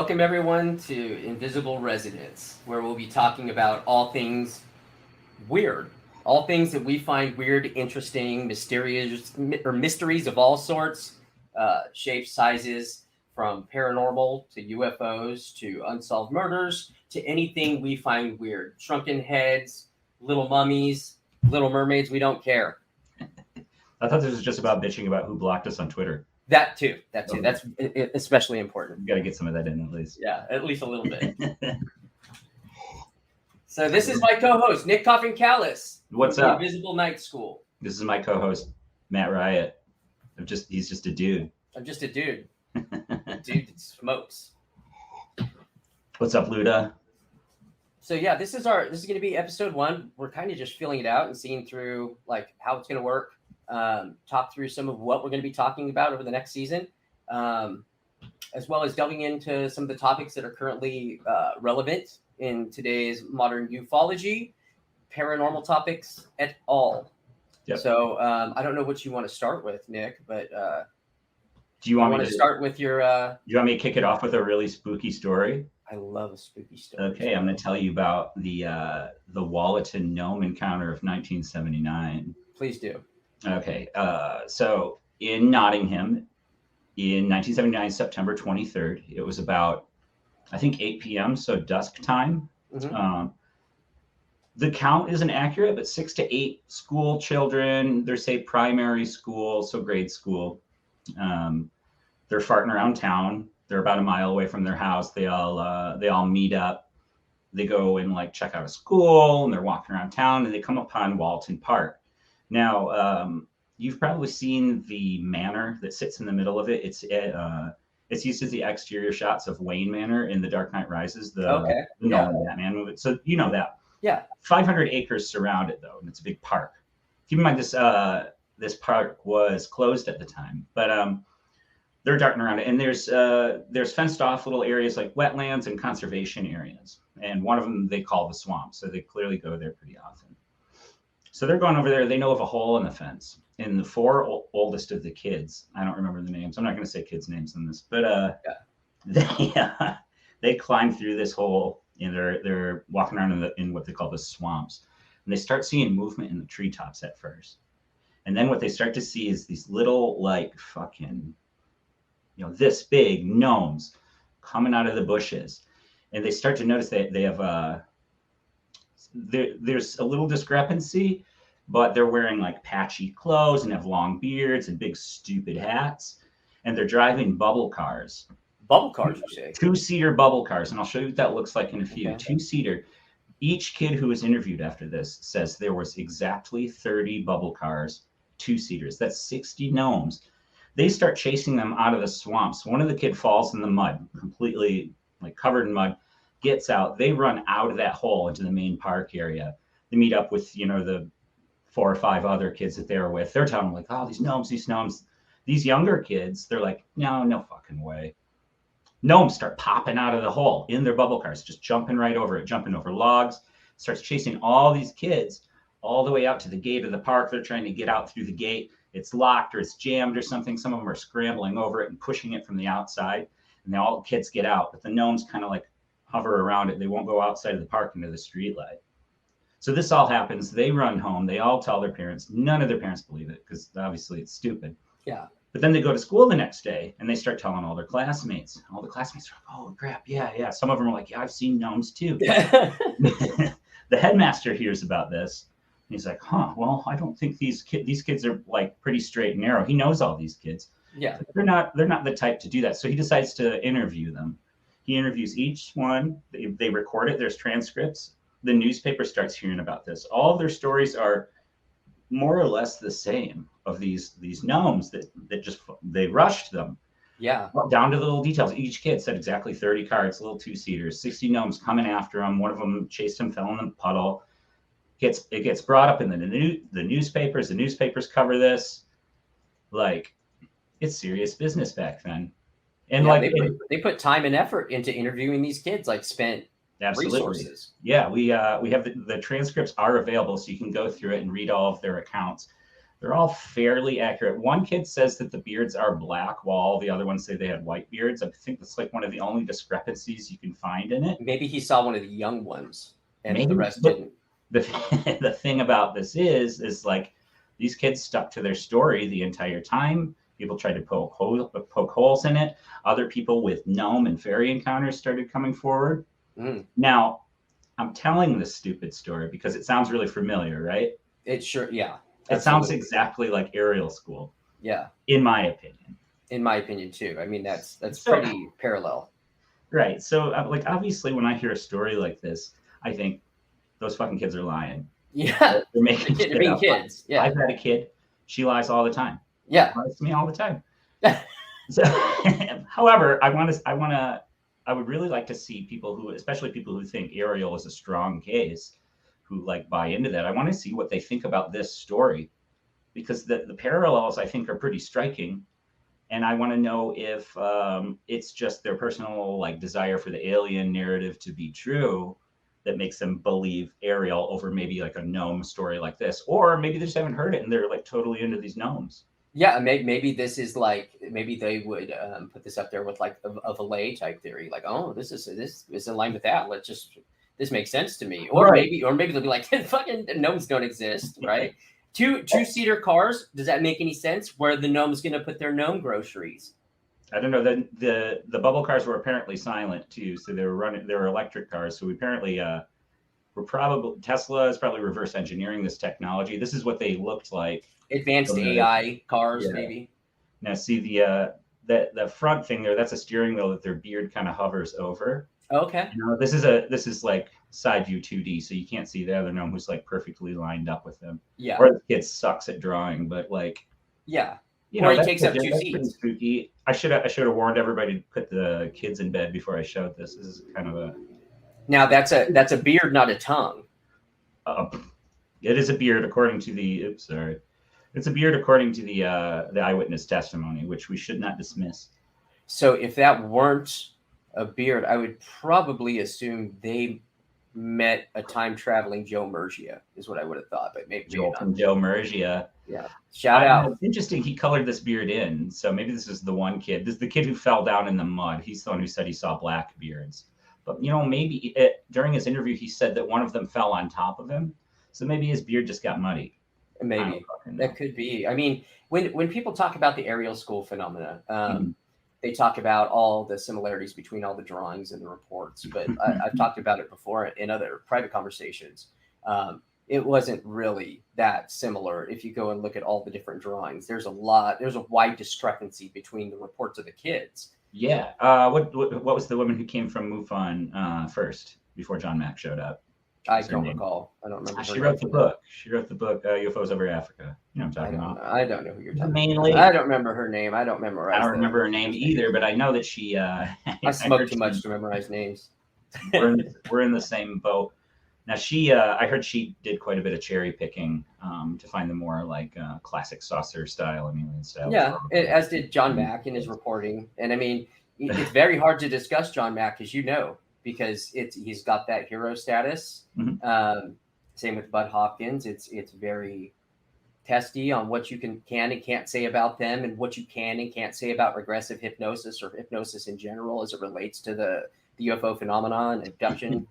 Welcome everyone to Invisible Resonance, where we'll be talking about all things weird, all things that we find weird, interesting, mysterious, or mysteries of all sorts, shapes, sizes, from paranormal to UFOs to unsolved murders to anything we find weird. Shrunken heads, little mummies, little mermaids, we don't care. I thought this was just about bitching about who blocked us on Twitter. That too. Okay. That's especially important. You got to get some of that in at least. Yeah, at least a little bit. So this is my co-host, Nick Coffin Callis. What's up? Invisible Night School. This is my co-host, Matt Riot. He's just a dude. I'm just a dude. A dude that smokes. What's up, Luda? So yeah, this is going to be episode 1. We're kind of just feeling it out and seeing through like how it's going to work. Talk through some of what we're going to be talking about over the next season, as well as delving into some of the topics that are currently relevant in today's modern ufology, paranormal topics et al. Yep. So I don't know what you want to start with, Nick, but do you want me to start with your? Do you want me to kick it off with a really spooky story? I love a spooky story. Okay, I'm going to tell you about the Walleton gnome encounter of 1979. Please do. Okay, so in Nottingham, in 1979, September 23rd, it was about, I think, 8 p.m., so dusk time. Mm-hmm. The count isn't accurate, but 6 to 8 school children, they're, say, primary school, so grade school. They're farting around town. They're about a mile away from their house. They all meet up. They go and like check out a school, and they're walking around town, and they come upon Walton Park. Now, you've probably seen the manor that sits in the middle of it. It's used as the exterior shots of Wayne Manor in The Dark Knight Rises, the Nolan Batman movie. So you know that. Yeah. 500 acres surround it, though, and it's a big park. Keep in mind this park was closed at the time, but they're darting around it, and there's fenced off little areas like wetlands and conservation areas, and one of them they call the swamp. So they clearly go there pretty often. So they're going over there. They know of a hole in the fence. And the 4 oldest of the kids, I don't remember the names. I'm not going to say kids' names in this, but they climb through this hole, and they're walking around in what they call the swamps. And they start seeing movement in the treetops at first. And then what they start to see is these little, like, fucking, this big gnomes coming out of the bushes. And they start to notice that they have there's a little discrepancy, but they're wearing like patchy clothes and have long beards and big stupid hats, and they're driving bubble cars. Bubble cars, you say? 2-seater bubble cars, and I'll show you what that looks like in a few. Okay. 2-seater. Each kid who was interviewed after this says there was exactly 30 bubble cars, 2-seaters. That's 60 gnomes. They start chasing them out of the swamps. One of the kid falls in the mud, completely like covered in mud. Gets out. They run out of that hole into the main park area. They meet up with the 4 or 5 other kids that they were with. They're telling them like, oh, these gnomes. These younger kids, they're like, no fucking way. Gnomes start popping out of the hole in their bubble cars, just jumping right over it, jumping over logs. Starts chasing all these kids all the way out to the gate of the park. They're trying to get out through the gate. It's locked or it's jammed or something. Some of them are scrambling over it and pushing it from the outside. And then all the kids get out, but the gnomes kind of like hover around it. They won't go outside of the park into the street light. So this all happens. They run home. They all tell their parents. None of their parents believe it because obviously it's stupid. Yeah. But then they go to school the next day and they start telling all their classmates. All the classmates are like, oh, crap. Yeah. Some of them are like, yeah, I've seen gnomes too. The headmaster hears about this. And he's like, well, I don't think these kids are like pretty straight and narrow. He knows all these kids. Yeah. They're not the type to do that. So he decides to interview them. He interviews each one. They record it. There's transcripts. The newspaper starts hearing about this. All of their stories are more or less the same of these gnomes that just they rushed them. Yeah. Down to the little details. Each kid said exactly 30 cards, little 2-seaters, 60 gnomes coming after him. One of them chased him, fell in the puddle. It gets brought up in the newspapers. The newspapers cover this. Like, it's serious business back then. And they put time and effort into interviewing these kids, like spent absolutely resources. Yeah, we have the transcripts are available, so you can go through it and read all of their accounts. They're all fairly accurate. One kid says that the beards are black, while all the other ones say they had white beards. I think that's like one of the only discrepancies you can find in it. Maybe he saw one of the young ones, and Maybe, the rest but didn't. the thing about this is like these kids stuck to their story the entire time. People tried to poke holes in it. Other people with gnome and fairy encounters started coming forward. Now, I'm telling this stupid story because it sounds really familiar, right? It sure, yeah. It sounds exactly like Aerial School. Yeah. In my opinion. In my opinion, too. I mean, that's pretty parallel. Right. So, like, obviously, when I hear a story like this, I think those fucking kids are lying. Yeah. They're making kids. Yeah. I've had a kid. She lies all the time. Yeah. Lies to me all the time. So, however, I would really like to see people who, especially people who think Ariel is a strong case, who like buy into that. I want to see what they think about this story, because the parallels I think are pretty striking. And I want to know if it's just their personal like desire for the alien narrative to be true that makes them believe Ariel over maybe like a gnome story like this, or maybe they just haven't heard it and they're like totally into these gnomes. Yeah, maybe this is like, maybe they would put this up there with like a Layne type theory, like, oh, this is in line with that. This makes sense to me. Or right. maybe they'll be like, fucking gnomes don't exist, right? Two-seater cars. Does that make any sense? Where the gnome's going to put their gnome groceries? I don't know. The Bubblecars were apparently silent too, so they were electric cars. So we apparently Tesla is probably reverse engineering this technology. This is what they looked like. Advanced AI cars, maybe. Now see the front thing there. That's a steering wheel that their beard kind of hovers over. Okay. You know, this is like side view 2D, so you can't see the other gnome who's like perfectly lined up with them. Yeah. Or the kid sucks at drawing, but like. Yeah. You know, he takes up 2 seats. Spooky. I should have warned everybody to put the kids in bed before I showed this. This is kind of a. Now that's a beard, not a tongue. It is a beard according to the. Oops, sorry. It's a beard according to the eyewitness testimony, which we should not dismiss. So if that weren't a beard, I would probably assume they met a time traveling Joe Murgia, is what I would have thought, but maybe Joel from Joe Murgia. Yeah, shout out. It's interesting. He colored this beard in, so maybe this is the one kid. This is the kid who fell down in the mud. He's the one who said he saw black beards. But you know, maybe during his interview, he said that one of them fell on top of him. So maybe his beard just got muddy. Maybe that could be. I mean, when people talk about the Aerial School phenomena, they talk about all the similarities between all the drawings and the reports. But I've talked about it before in other private conversations. It wasn't really that similar. If you go and look at all the different drawings, there's a wide discrepancy between the reports of the kids. Yeah. What was the woman who came from MUFON first before John Mack showed up? I don't recall. I don't remember. She wrote the book. She wrote the book UFOs Over Africa. You know what I'm talking about. I don't know who you're talking about. I don't remember her name. I don't memorize. I don't remember her name either, but I know that she. I smoke too much to memorize names. we're in the same boat. Now I heard she did quite a bit of cherry picking to find the more like classic saucer style and alien style. Yeah, as did John Mack in his reporting. And I mean, it's very hard to discuss John Mack, as you know, because he's got that hero status. Mm-hmm. Same with Bud Hopkins. It's very testy on what you can and can't say about them, and what you can and can't say about regressive hypnosis or hypnosis in general as it relates to the UFO phenomenon, abduction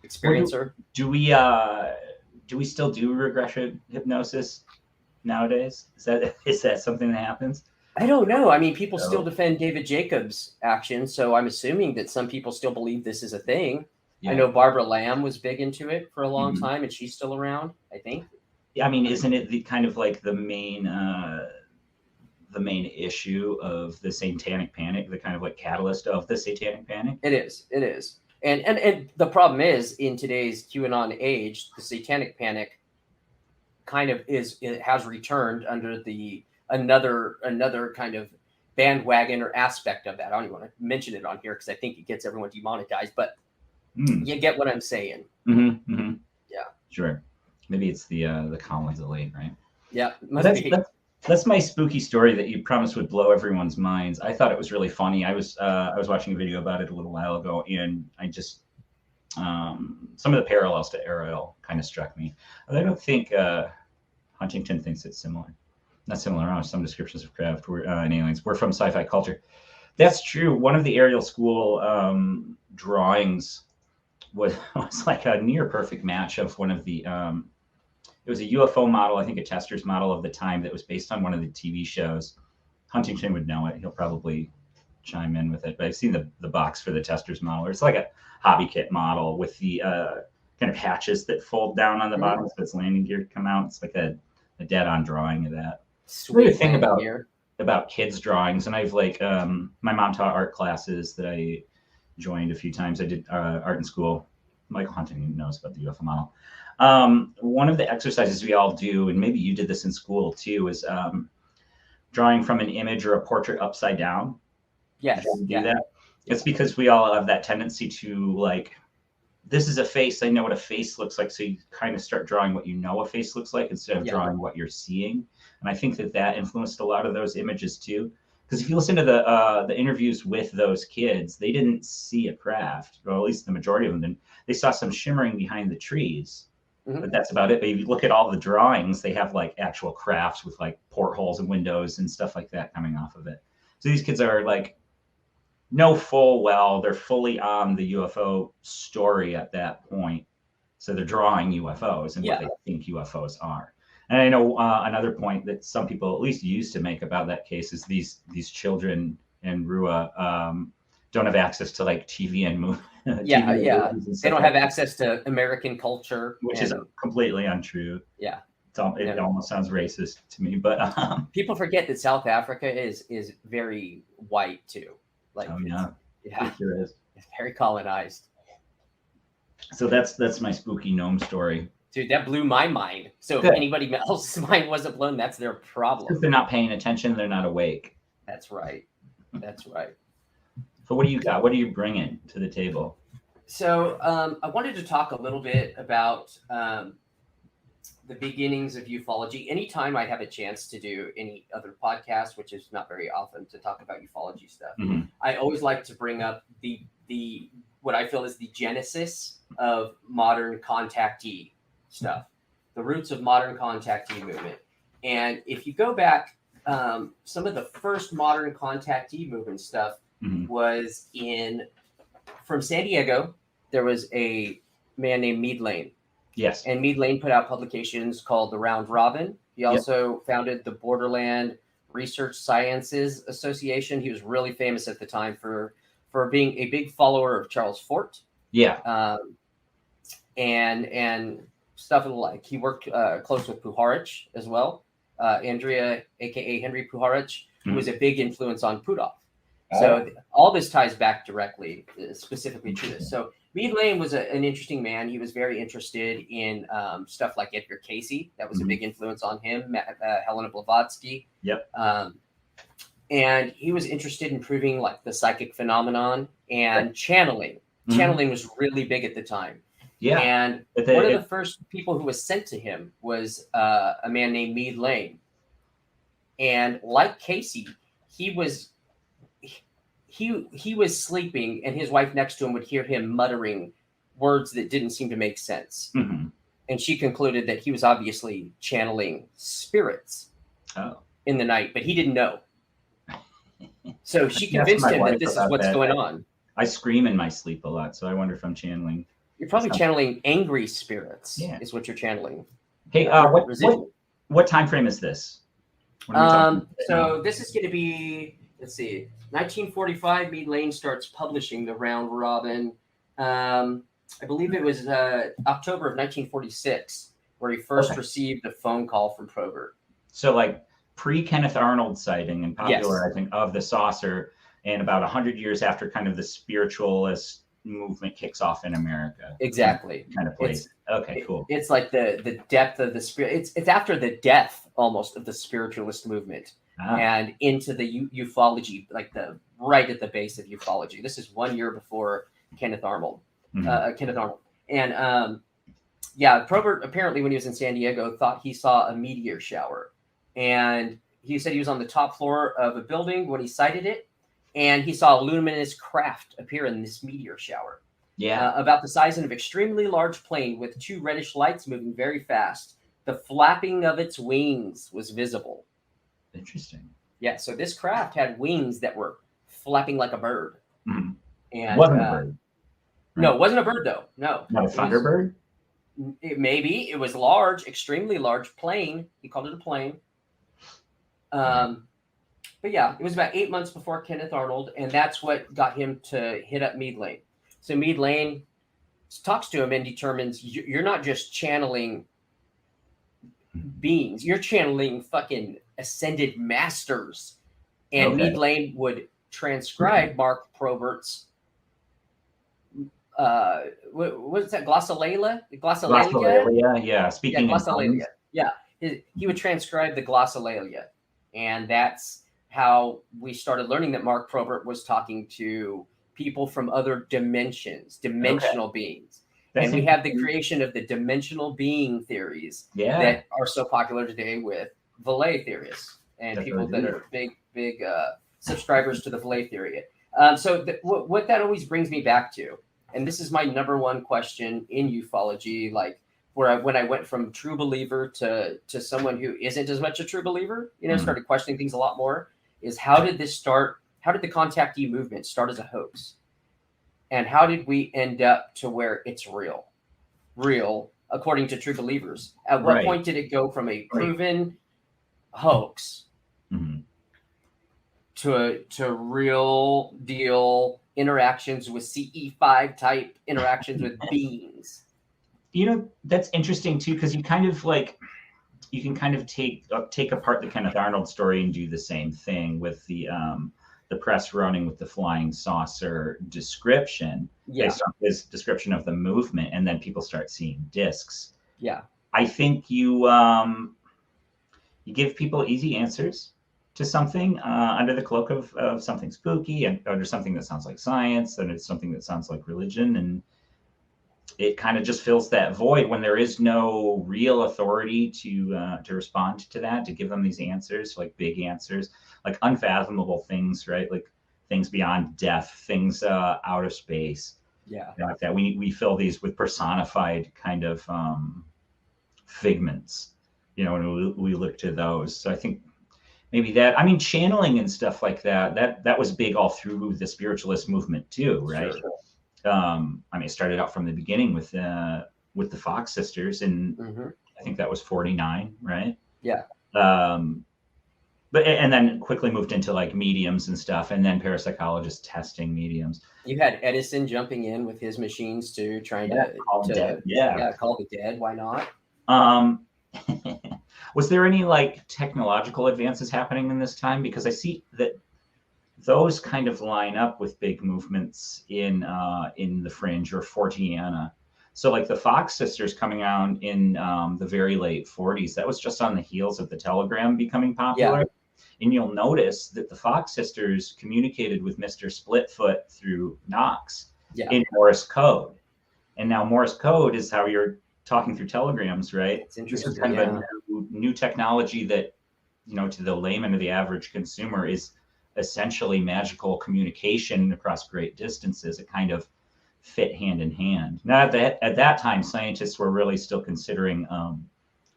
experiencer. Do we still do regression hypnosis nowadays? Is that something that happens? I don't know. I mean, people still defend David Jacobs' action, so I'm assuming that some people still believe this is a thing. Yeah. I know Barbara Lamb was big into it for a long time, and she's still around, I think. Yeah, I mean, isn't it the kind of like the main issue of the Satanic Panic, the kind of like catalyst of the Satanic Panic? It is. And the problem is, in today's QAnon age, the Satanic Panic kind of has returned under another kind of bandwagon or aspect of that. I don't even want to mention it on here because I think it gets everyone demonetized, but you get what I'm saying. Mm-hmm, mm-hmm. Yeah. Sure. Maybe it's the Collins of Layne, right? Yeah. That's my spooky story that you promised would blow everyone's minds. I thought it was really funny. I was watching a video about it a little while ago, and I just some of the parallels to Ariel kind of struck me. I don't think Huntington thinks it's similar. Not similar, some descriptions of craft and aliens were from sci-fi culture. That's true. One of the aerial school drawings was like a near perfect match of one of the it was a UFO model, I think a tester's model of the time that was based on one of the TV shows. Huntington would know it. He'll probably chime in with it, but I've seen the box for the tester's model. It's like a hobby kit model with the kind of hatches that fold down on the bottom so its landing gear come out. It's like a dead-on drawing of that. Sweet the thing about kids drawings, and I've like my mom taught art classes that I joined a few times. I did art in school. Michael Huntington knows about the UFO model. One of the exercises we all do, and maybe you did this in school too, is drawing from an image or a portrait upside down. Yes. Do that. It's because we all have that tendency to like, this is a face. I know what a face looks like. So you kind of start drawing what you know a face looks like instead of drawing what you're seeing. And I think that influenced a lot of those images too. Because if you listen to the interviews with those kids, they didn't see a craft, or at least the majority of them didn't. They saw some shimmering behind the trees, but that's about it. But if you look at all the drawings, they have like actual crafts with like portholes and windows and stuff like that coming off of it. So these kids are like, know full well they're fully on the UFO story at that point. So they're drawing UFOs and what they think UFOs are. And I know another point that some people at least used to make about that case is these children in Rua don't have access to like TV and movies. They don't have access to American culture, which is completely untrue. Yeah, it almost sounds racist to me, but people forget that South Africa is very white too. Like, it sure is. It's very colonized. So that's my spooky gnome story. Dude, that blew my mind. So if anybody else's mind wasn't blown, that's their problem. If they're not paying attention, they're not awake. That's right. That's right. So what do you got? What are you bringing to the table? So I wanted to talk a little bit about the beginnings of ufology. Anytime I have a chance to do any other podcast, which is not very often, to talk about ufology stuff, I always like to bring up the what I feel is the genesis of modern contactee stuff, the roots of modern contactee movement. And if you go back, some of the first modern contactee movement stuff was from San Diego. There was a man named Meade Layne. Yes. And Meade Layne put out publications called The Round Robin. He also founded the Borderland Research Sciences Association. He was really famous at the time for being a big follower of Charles Fort. Yeah. And stuff of the like. He worked close with Puharich as well. Andrea, aka Henry Puharich, who was a big influence on Puthoff. So all this ties back directly, specifically to this. So Meade Layne was an interesting man. He was very interested in stuff like Edgar Casey. That was a big influence on him. Helena Blavatsky. Yep. And he was interested in proving like the psychic phenomenon and channeling. Channeling was really big at the time. Yeah. And one of the first people who was sent to him was a man named Meade Layne. And like Casey, he was sleeping, and his wife next to him would hear him muttering words that didn't seem to make sense. And she concluded that he was obviously channeling spirits in the night, but he didn't know. So she convinced him that this is what's going on. I scream in my sleep a lot, so I wonder if I'm channeling. You're probably channeling angry spirits. Is what you're channeling. Hey, what time frame is this? So this is going to be, let's see, 1945. Meade Layne starts publishing the Round Robin. I believe it was October of 1946 where he first received a phone call from Probert. So like pre-Kenneth Arnold sighting and popular, I think, of the saucer, and about 100 years after kind of the spiritualist movement kicks off in America. Exactly. Kind of place. Cool. It's like the depth of the spirit. It's after the death almost of the spiritualist movement and into the ufology, like right at the base of ufology. This is 1 year before Kenneth Arnold. And Probert apparently when he was in San Diego thought he saw a meteor shower, and he said he was on the top floor of a building when he sighted it, and he saw a luminous craft appear in this meteor shower. About the size of an extremely large plane with two reddish lights moving very fast. The flapping of its wings was visible. Interesting. Yeah, so this craft had wings that were flapping like a bird. Mm-hmm. And Wasn't a bird. Right? No, it wasn't a bird though. No. Not a thunderbird? Maybe it was large, extremely large plane. He called it a plane. But yeah, it was about 8 months before Kenneth Arnold, and that's what got him to hit up Meade Layne. So Meade Layne talks to him and determines you're not just channeling beings, you're channeling fucking ascended masters. And Meade Layne would transcribe Mark Probert's what is that? Glossolalia? Glossolalia, yeah. Speaking glossolalia. Yeah. He would transcribe the glossolalia. And that's how we started learning that Mark Probert was talking to people from other dimensions, dimensional beings. And we have the creation of the dimensional being theories that are so popular today with Vallée theorists and people that are big subscribers to the Vallée theory. So what that always brings me back to, and this is my number one question in ufology, like when I went from true believer to someone who isn't as much a true believer, started questioning things a lot more, is how did this start? How did the contactee movement start as a hoax? And how did we end up to where it's real according to true believers? At what point did it go from a proven hoax to real deal interactions with CE5 type interactions with beings? That's interesting too, because you kind of you can kind of take apart the Kenneth Arnold story and do the same thing with the press running with the flying saucer description based on his description of the movement, and then people start seeing discs. Yeah, I think you give people easy answers to something under the cloak of something spooky, and under something that sounds like science, and it's something that sounds like religion, and it kind of just fills that void when there is no real authority to respond to that, to give them these answers, like big answers, like unfathomable things, right? Like things beyond death, things out of space. Yeah, like that. We fill these with personified kind of figments, and we look to those. So I think maybe that, channeling and stuff like that was big all through the spiritualist movement too, right? Sure. It started out from the beginning with the Fox sisters, and I think that was 49, right? Yeah. But then quickly moved into like mediums and stuff, and then parapsychologists testing mediums. You had Edison jumping in with his machines too, trying to call the dead. Why not? Was there any like technological advances happening in this time? Because I see that those kind of line up with big movements in the fringe or Forteana. So like the Fox sisters coming out in the very late 40s, that was just on the heels of the telegram becoming popular. Yeah. And you'll notice that the Fox sisters communicated with Mr. Splitfoot through Knox in Morse code. And now Morse code is how you're talking through telegrams, right? It's interesting. This is kind of a new technology that, to the layman or the average consumer is essentially magical communication across great distances. It kind of fit hand in hand. Now at that time, scientists were really still considering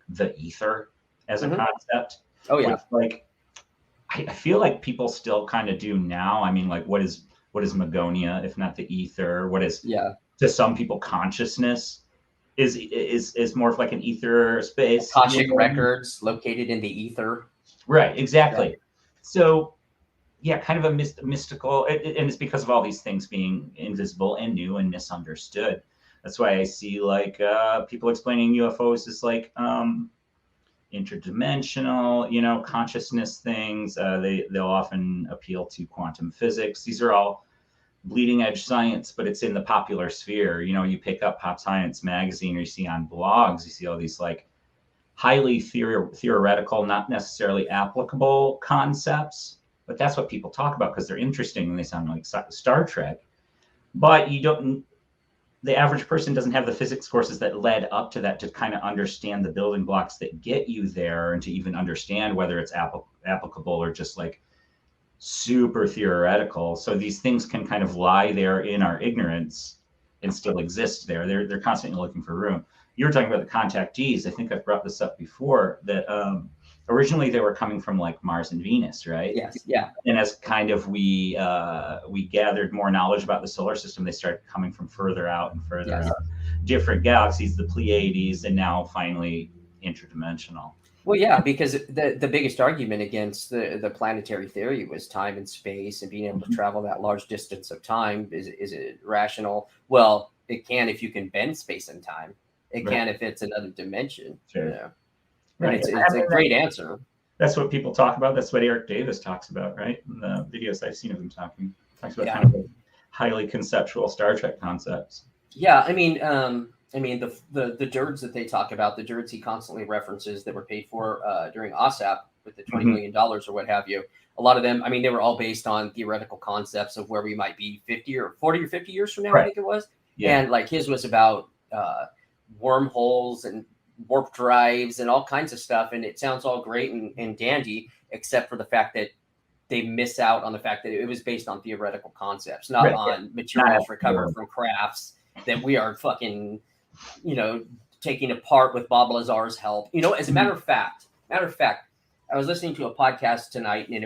the ether as a concept. Oh yeah. Which, I feel like people still kind of do now. What is Magonia if not the ether? What is to some people consciousness is more of like an ether space. Akashic records located in the ether. Right. Exactly. Yeah. So kind of a mystical, and it's because of all these things being invisible and new and misunderstood. That's why I see like people explaining UFOs as like interdimensional, consciousness things. They'll often appeal to quantum physics. These are all bleeding edge science, but it's in the popular sphere. You pick up Pop Science magazine or you see on blogs, you see all these like highly theoretical, not necessarily applicable concepts. But that's what people talk about because they're interesting and they sound like Star Trek. But the average person doesn't have the physics courses that led up to that to kind of understand the building blocks that get you there and to even understand whether it's applicable or just like super theoretical. So these things can kind of lie there in our ignorance and still exist there. They're constantly looking for room. you were talking about the contactees. I think I've brought this up before, that originally they were coming from like Mars and Venus, right? Yes. Yeah. And as kind of we gathered more knowledge about the solar system, they started coming from further out and further out, different galaxies, the Pleiades, and now finally interdimensional. Well, yeah, because the biggest argument against the planetary theory was time and space and being able to travel that large distance of time. Is it rational? Well, it can if you can bend space and time. It can if it's another dimension. Sure. You know? Right. It's a great answer. That's what people talk about. That's what Eric Davis talks about, right? In the videos I've seen of him talking. Talks about kind of like highly conceptual Star Trek concepts. Yeah, I mean, the dirds that they talk about, the dirds he constantly references that were paid for during OSAP with the $20 million or what have you. A lot of them, I mean, they were all based on theoretical concepts of where we might be 40 or 50 years from now, right. I think it was. Yeah. And like his was about wormholes and warp drives and all kinds of stuff. And it sounds all great and dandy, except for the fact that they miss out on the fact that it was based on theoretical concepts, not on materials recovered from crafts that we are fucking, taking apart with Bob Lazar's help. As a matter of fact, I was listening to a podcast tonight, and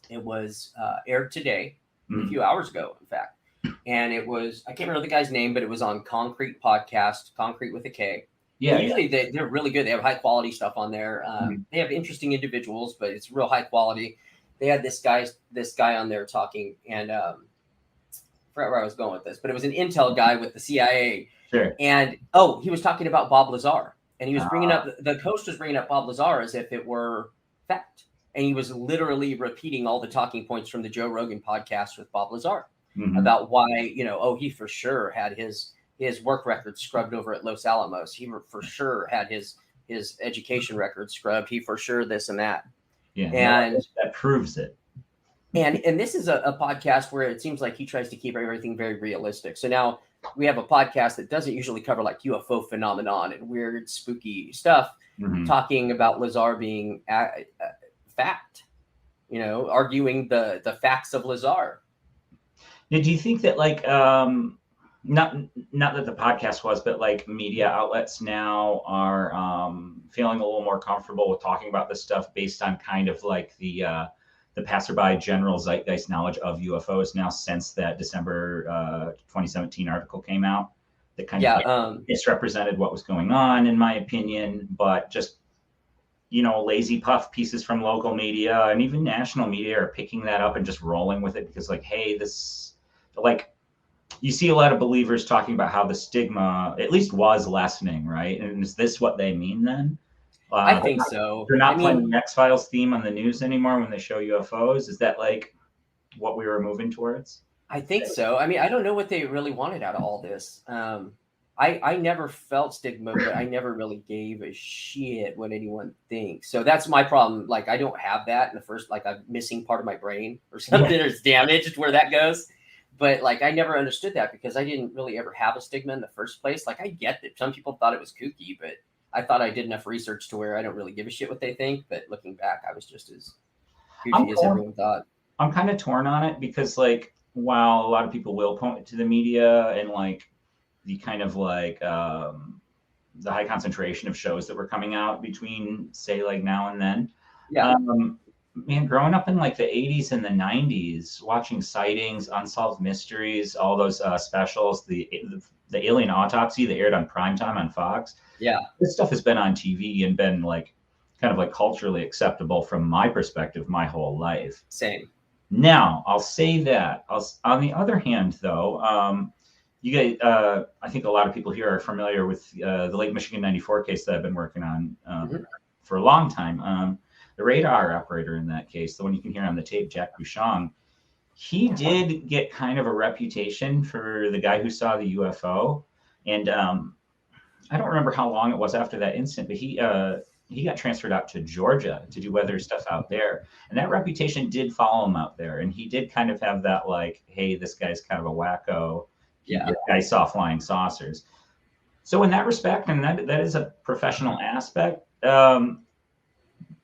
it was aired today, a few hours ago, in fact. And it was, I can't remember the guy's name, but it was on Concrete Podcast, Concrete with a K. Yeah. Usually they're really good. They have high quality stuff on there. They have interesting individuals, but it's real high quality. They had this guy on there talking, and I forgot where I was going with this, but it was an intel guy with the CIA. Sure. And he was talking about Bob Lazar, and he was bringing up the host was bringing up Bob Lazar as if it were fact, and he was literally repeating all the talking points from the Joe Rogan podcast with Bob Lazar about why he for sure had his work record scrubbed over at Los Alamos. He for sure had his education record scrubbed. He for sure this and that. Yeah, and that proves it. And this is a podcast where it seems like he tries to keep everything very realistic. So now we have a podcast that doesn't usually cover like UFO phenomenon and weird, spooky stuff, talking about Lazar being fact, arguing the facts of Lazar. Now, do you think that like, not that the podcast was, but like media outlets now are feeling a little more comfortable with talking about this stuff based on kind of like the passerby general zeitgeist knowledge of UFOs now since that December 2017 article came out that kind of misrepresented what was going on, in my opinion, but just, lazy puff pieces from local media and even national media are picking that up and just rolling with it because like, hey, this, like, you see a lot of believers talking about how the stigma at least was lessening, right? And is this what they mean then? I think so. They're not playing the X-Files theme on the news anymore when they show UFOs. Is that like what we were moving towards? I think so. I mean, I don't know what they really wanted out of all this. I never felt stigma, but I never really gave a shit what anyone thinks. So that's my problem. Like, I don't have that in the first, like I'm missing part of my brain or something, or it's damaged where that goes. But like, I never understood that because I didn't really ever have a stigma in the first place. Like, I get that some people thought it was kooky, but I thought I did enough research to where I don't really give a shit what they think. But looking back, I was just as kooky as everyone thought. I'm kind of torn on it because like, while a lot of people will point to the media and like the kind of like the high concentration of shows that were coming out between say like now and then. Yeah. Man, growing up in like the 80s and the 90s, watching Sightings, Unsolved Mysteries, all those specials, the Alien Autopsy that aired on primetime on Fox. Yeah. This stuff has been on TV and been like kind of like culturally acceptable from my perspective my whole life. Same. Now, I'll say that. On the other hand, though, you guys, I think a lot of people here are familiar with the Lake Michigan 94 case that I've been working on for a long time. The radar operator in that case, the one you can hear on the tape, Jack Bouchon, he did get kind of a reputation for the guy who saw the UFO. And I don't remember how long it was after that incident, but he got transferred out to Georgia to do weather stuff out there. And that reputation did follow him out there. And he did kind of have that like, hey, this guy's kind of a wacko. Yeah. This guy saw flying saucers. So in that respect, and that is a professional aspect,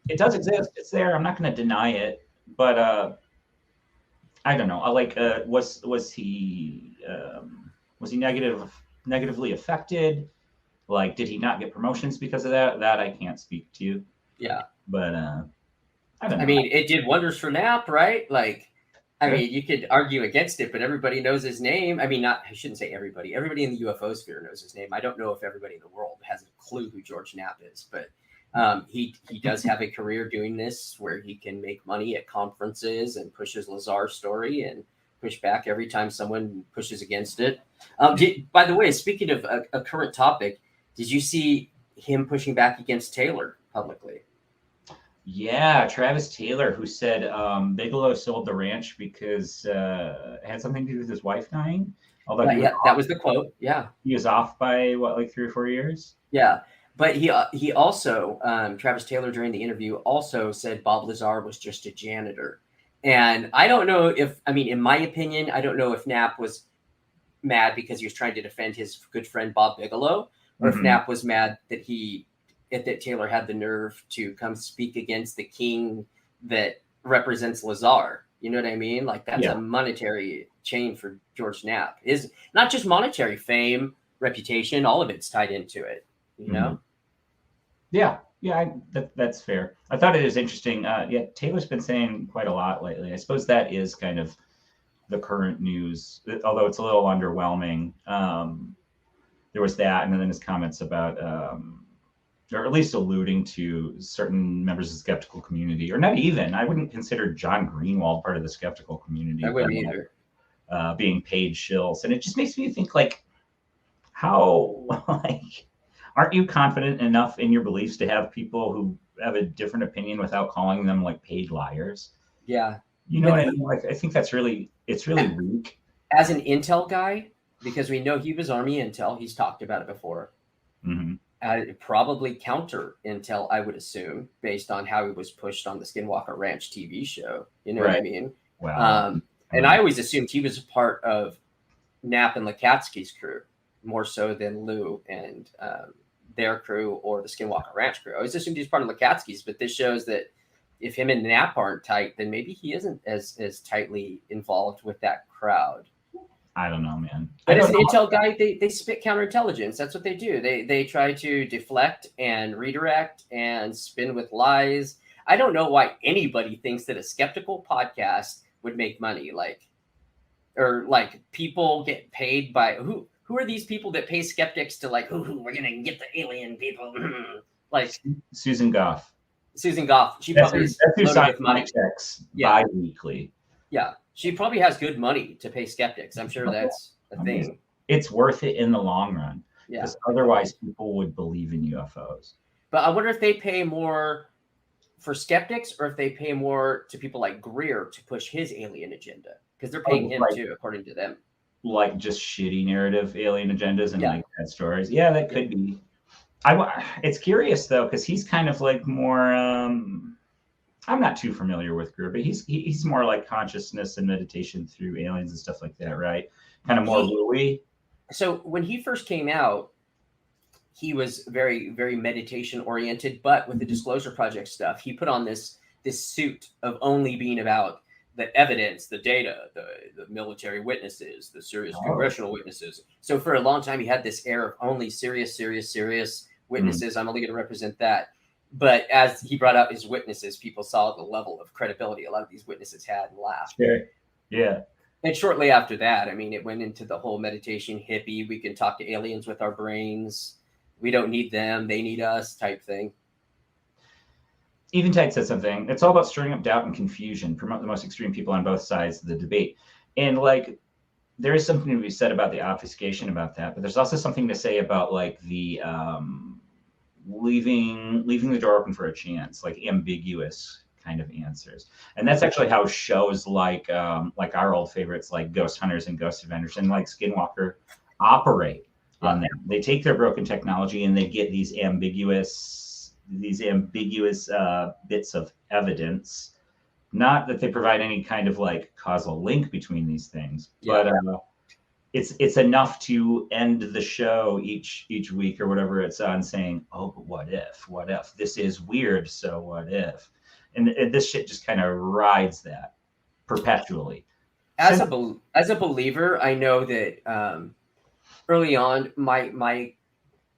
it does exist. It's there. I'm not going to deny it, but I don't know. I like was he negative negatively affected? Like, did he not get promotions because of that? That I can't speak to. Yeah. But I don't know. I mean, it did wonders for Knapp, right? Like, I Good. mean, you could argue against it, but everybody knows his name. I mean, I shouldn't say everybody. Everybody in the UFO sphere knows his name. I don't know if everybody in the world has a clue who George Knapp is, but he does have a career doing this where he can make money at conferences and pushes Lazar's story and push back every time someone pushes against it. By the way, speaking of a current topic, did you see him pushing back against Taylor publicly? Yeah, Travis Taylor, who said Bigelow sold the ranch because it had something to do with his wife dying. Although Yeah, that was the quote. Yeah. he was off by what, like 3 or 4 years? Yeah, but he also Travis Taylor during the interview also said Bob Lazar was just a janitor, and I don't know if in my opinion I don't know if Knapp was mad because he was trying to defend his good friend Bob Bigelow, or if Knapp was mad that Taylor had the nerve to come speak against the king that represents Lazar. You know what I mean? Like that's a monetary chain for George Knapp. Is not just monetary fame, reputation, all of it's tied into it. You know? Yeah, that's fair. I thought it was interesting. Yeah, Taylor's been saying quite a lot lately. I suppose that is kind of the current news, although it's a little underwhelming. There was that, and then his comments about, or at least alluding to certain members of the skeptical community, or not even. I wouldn't consider John Greenwald part of the skeptical community. I wouldn't either. Being paid shills, and it just makes me think, like, how like. Aren't you confident enough in your beliefs to have people who have a different opinion without calling them like paid liars? Yeah. You know what I mean? Like, I think it's really weak. As an intel guy, because we know he was Army intel, he's talked about it before. Probably counter intel, I would assume, based on how he was pushed on the Skinwalker Ranch TV show. You know what I mean? Wow. And I always assumed he was a part of Knapp and Lakatsky's crew, more so than Lou and their crew or the Skinwalker Ranch crew. I always assumed he's part of Lakatsky's, but this shows that if him and Knapp aren't tight, then maybe he isn't as tightly involved with that crowd. I don't know, man. But as an intel guy, they spit counterintelligence. That's what they do. They try to deflect and redirect and spin with lies. I don't know why anybody thinks that a skeptical podcast would make money. Like people get paid by who are these people that pay skeptics to like, we're gonna get the alien people? Like Susan Goff. Susan Goff. She probably is loaded with money. Checks bi-weekly. Yeah, she probably has good money to pay skeptics. I'm sure that's a thing. It's worth it in the long run. Yeah. Because otherwise people would believe in UFOs. But I wonder if they pay more for skeptics or if they pay more to people like Greer to push his alien agenda. Because they're paying him too, according to them. Like just shitty narrative alien agendas and like bad stories. Yeah, that could be. It's curious though, because he's kind of like more. I'm not too familiar with Greer, but he's more like consciousness and meditation through aliens and stuff like that, right? Kind of more woo-y. So when he first came out, he was very, very meditation oriented, but with the Disclosure Project stuff, he put on this suit of only being about the evidence, the data, the military witnesses, the serious congressional witnesses. So for a long time, he had this air of only serious witnesses. I'm only going to represent that. But as he brought out his witnesses, people saw the level of credibility a lot of these witnesses had and laughed. Sure. Yeah. And shortly after that, I mean, it went into the whole meditation hippie. We can talk to aliens with our brains. We don't need them. They need us type thing. Eventide said something. It's all about stirring up doubt and confusion, promote the most extreme people on both sides of the debate. And like, there is something to be said about the obfuscation about that, but there's also something to say about like the leaving the door open for a chance, like ambiguous kind of answers. And that's actually how shows like our old favorites like Ghost Hunters and Ghost Avengers and like Skinwalker operate on that. They take their broken technology and they get these ambiguous bits of evidence. Not that they provide any kind of like causal link between these things, but it's enough to end the show each week or whatever it's on saying, oh, but what if this is weird? So what if? And this shit just kind of rides that perpetually. As a believer, I know that early on, my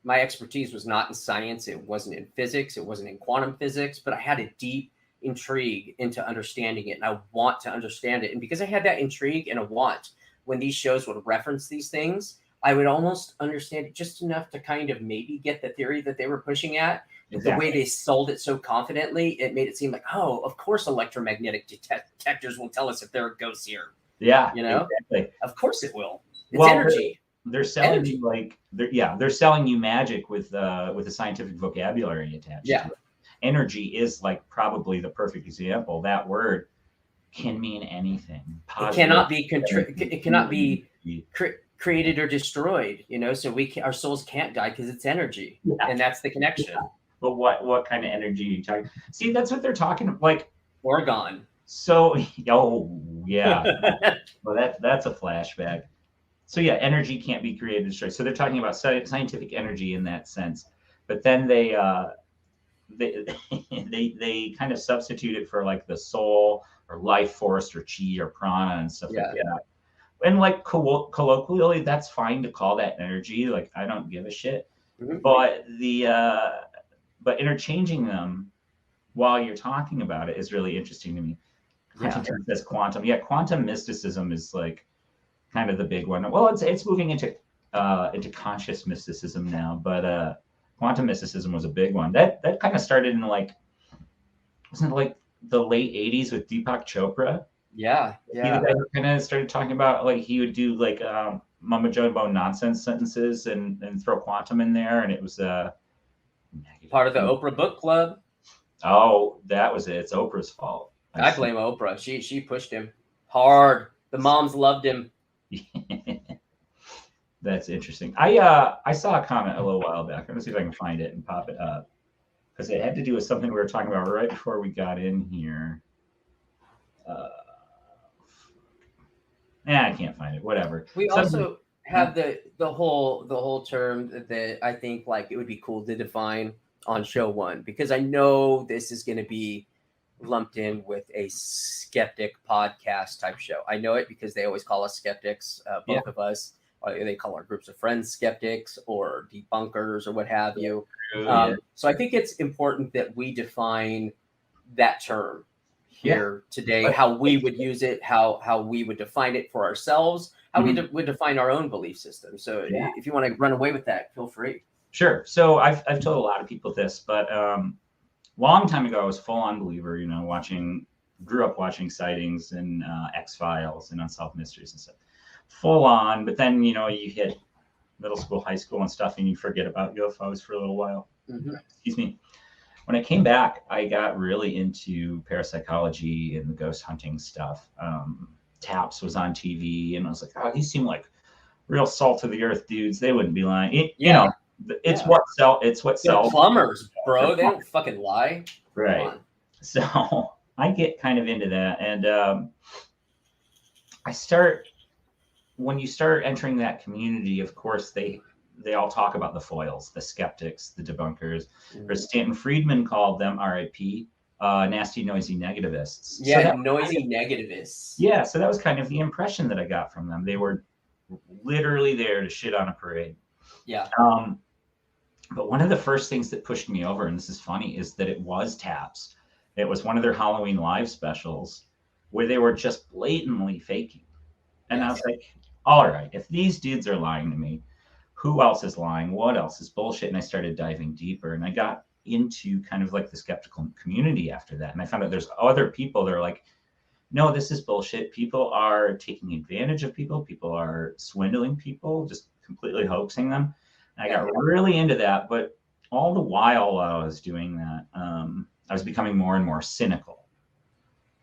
expertise was not in science. It wasn't in physics. It wasn't in quantum physics. But I had a deep intrigue into understanding it, and I want to understand it. And because I had that intrigue and a want, when these shows would reference these things, I would almost understand it just enough to kind of maybe get the theory that they were pushing at. But the way they sold it so confidently, it made it seem like, oh, of course electromagnetic detectors will tell us if there are ghosts here. Yeah, you know, exactly. Of course it will. It's energy. They're selling you like they're selling you magic with a scientific vocabulary attached to it. Energy is like probably the perfect example. That word can mean anything. It cannot be it cannot be created or destroyed. So our souls can't die because it's energy, and that's the connection. Yeah. But what kind of energy are you talking? See, that's what they're talking like orgone. So, yeah. Well, that's a flashback. So yeah, energy can't be created or destroyed. So they're talking about scientific energy in that sense. But then they kind of substitute it for like the soul or life force or chi or prana and stuff like that. And like colloquially, that's fine to call that energy. Like I don't give a shit. Mm-hmm. But interchanging them while you're talking about it is really interesting to me. Huntington says quantum. Yeah, quantum mysticism is like kind of the big one. Well, it's moving into conscious mysticism now, but quantum mysticism was a big one. That kind of started in wasn't it like the late 80s with Deepak Chopra? Yeah. He kind of started talking about like he would do like mumbo jumbo nonsense sentences and throw quantum in there, and it was part of the Oprah book club. Oh, that was it. It's Oprah's fault. I blame Oprah. She pushed him hard. The moms loved him. That's interesting. I saw a comment a little while back. I'm gonna see if I can find it and pop it up because it had to do with something we were talking about right before we got in here. I can't find it. Whatever. We also have the whole term that I think like it would be cool to define on show one, because I know this is going to be lumped in with a skeptic podcast type show. I know it because they always call us skeptics, both of us. They call our groups of friends skeptics or debunkers or what have you. So I think it's important that we define that term here today, how we would use it, how we would define it for ourselves, how we would define our own belief system. So if you want to run away with that, feel free. Sure. So I've told a lot of people this, but long time ago, I was full on believer, grew up watching Sightings and X-Files and Unsolved Mysteries and stuff. Full on, but then, you hit middle school, high school and stuff, and you forget about UFOs for a little while. Mm-hmm. Excuse me. When I came back, I got really into parapsychology and the ghost hunting stuff. Taps was on TV, and I was like, oh, these seem like real salt of the earth dudes. They wouldn't be lying. It's what sells. Plumbers, bro. They don't fucking lie. Right. So I get kind of into that, and when you start entering that community, of course, they all talk about the foils, the skeptics, the debunkers, or Stanton Friedman called them RIP, nasty, noisy negativists. Yeah, so noisy negativists. Yeah, so that was kind of the impression that I got from them. They were literally there to shit on a parade. Yeah. But one of the first things that pushed me over, and this is funny, is that it was Taps. It was one of their Halloween live specials where they were just blatantly faking. And I was like, all right, if these dudes are lying to me, who else is lying? What else is bullshit? And I started diving deeper, and I got into kind of like the skeptical community after that. And I found out there's other people that are like, no, this is bullshit. People are taking advantage of people. People are swindling people, just completely hoaxing them. And I got really into that. But all the while I was doing that, I was becoming more and more cynical,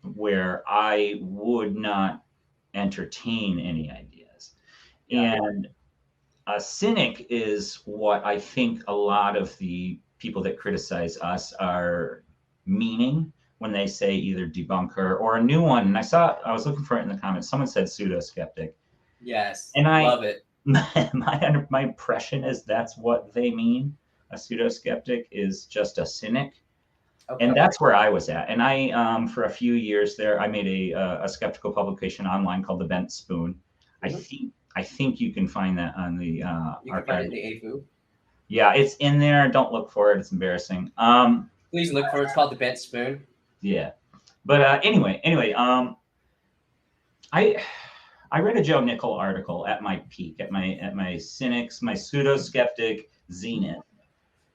where I would not entertain any ideas. And a cynic is what I think a lot of the people that criticize us are meaning when they say either debunker or a new one. And I was looking for it in the comments. Someone said pseudo-skeptic. Yes. And I love it. My impression is that's what they mean. A pseudo-skeptic is just a cynic. Okay. And that's where I was at. And I, for a few years there, I made a skeptical publication online called The Bent Spoon. I I think you can find that on the You can archive. find it in the AFU. Yeah, it's in there. Don't look for it. It's embarrassing. Please look for it. It's called the Bent Spoon. Yeah, but anyway, I read a Joe Nickel article at my peak, at my cynics, my pseudo skeptic zenith.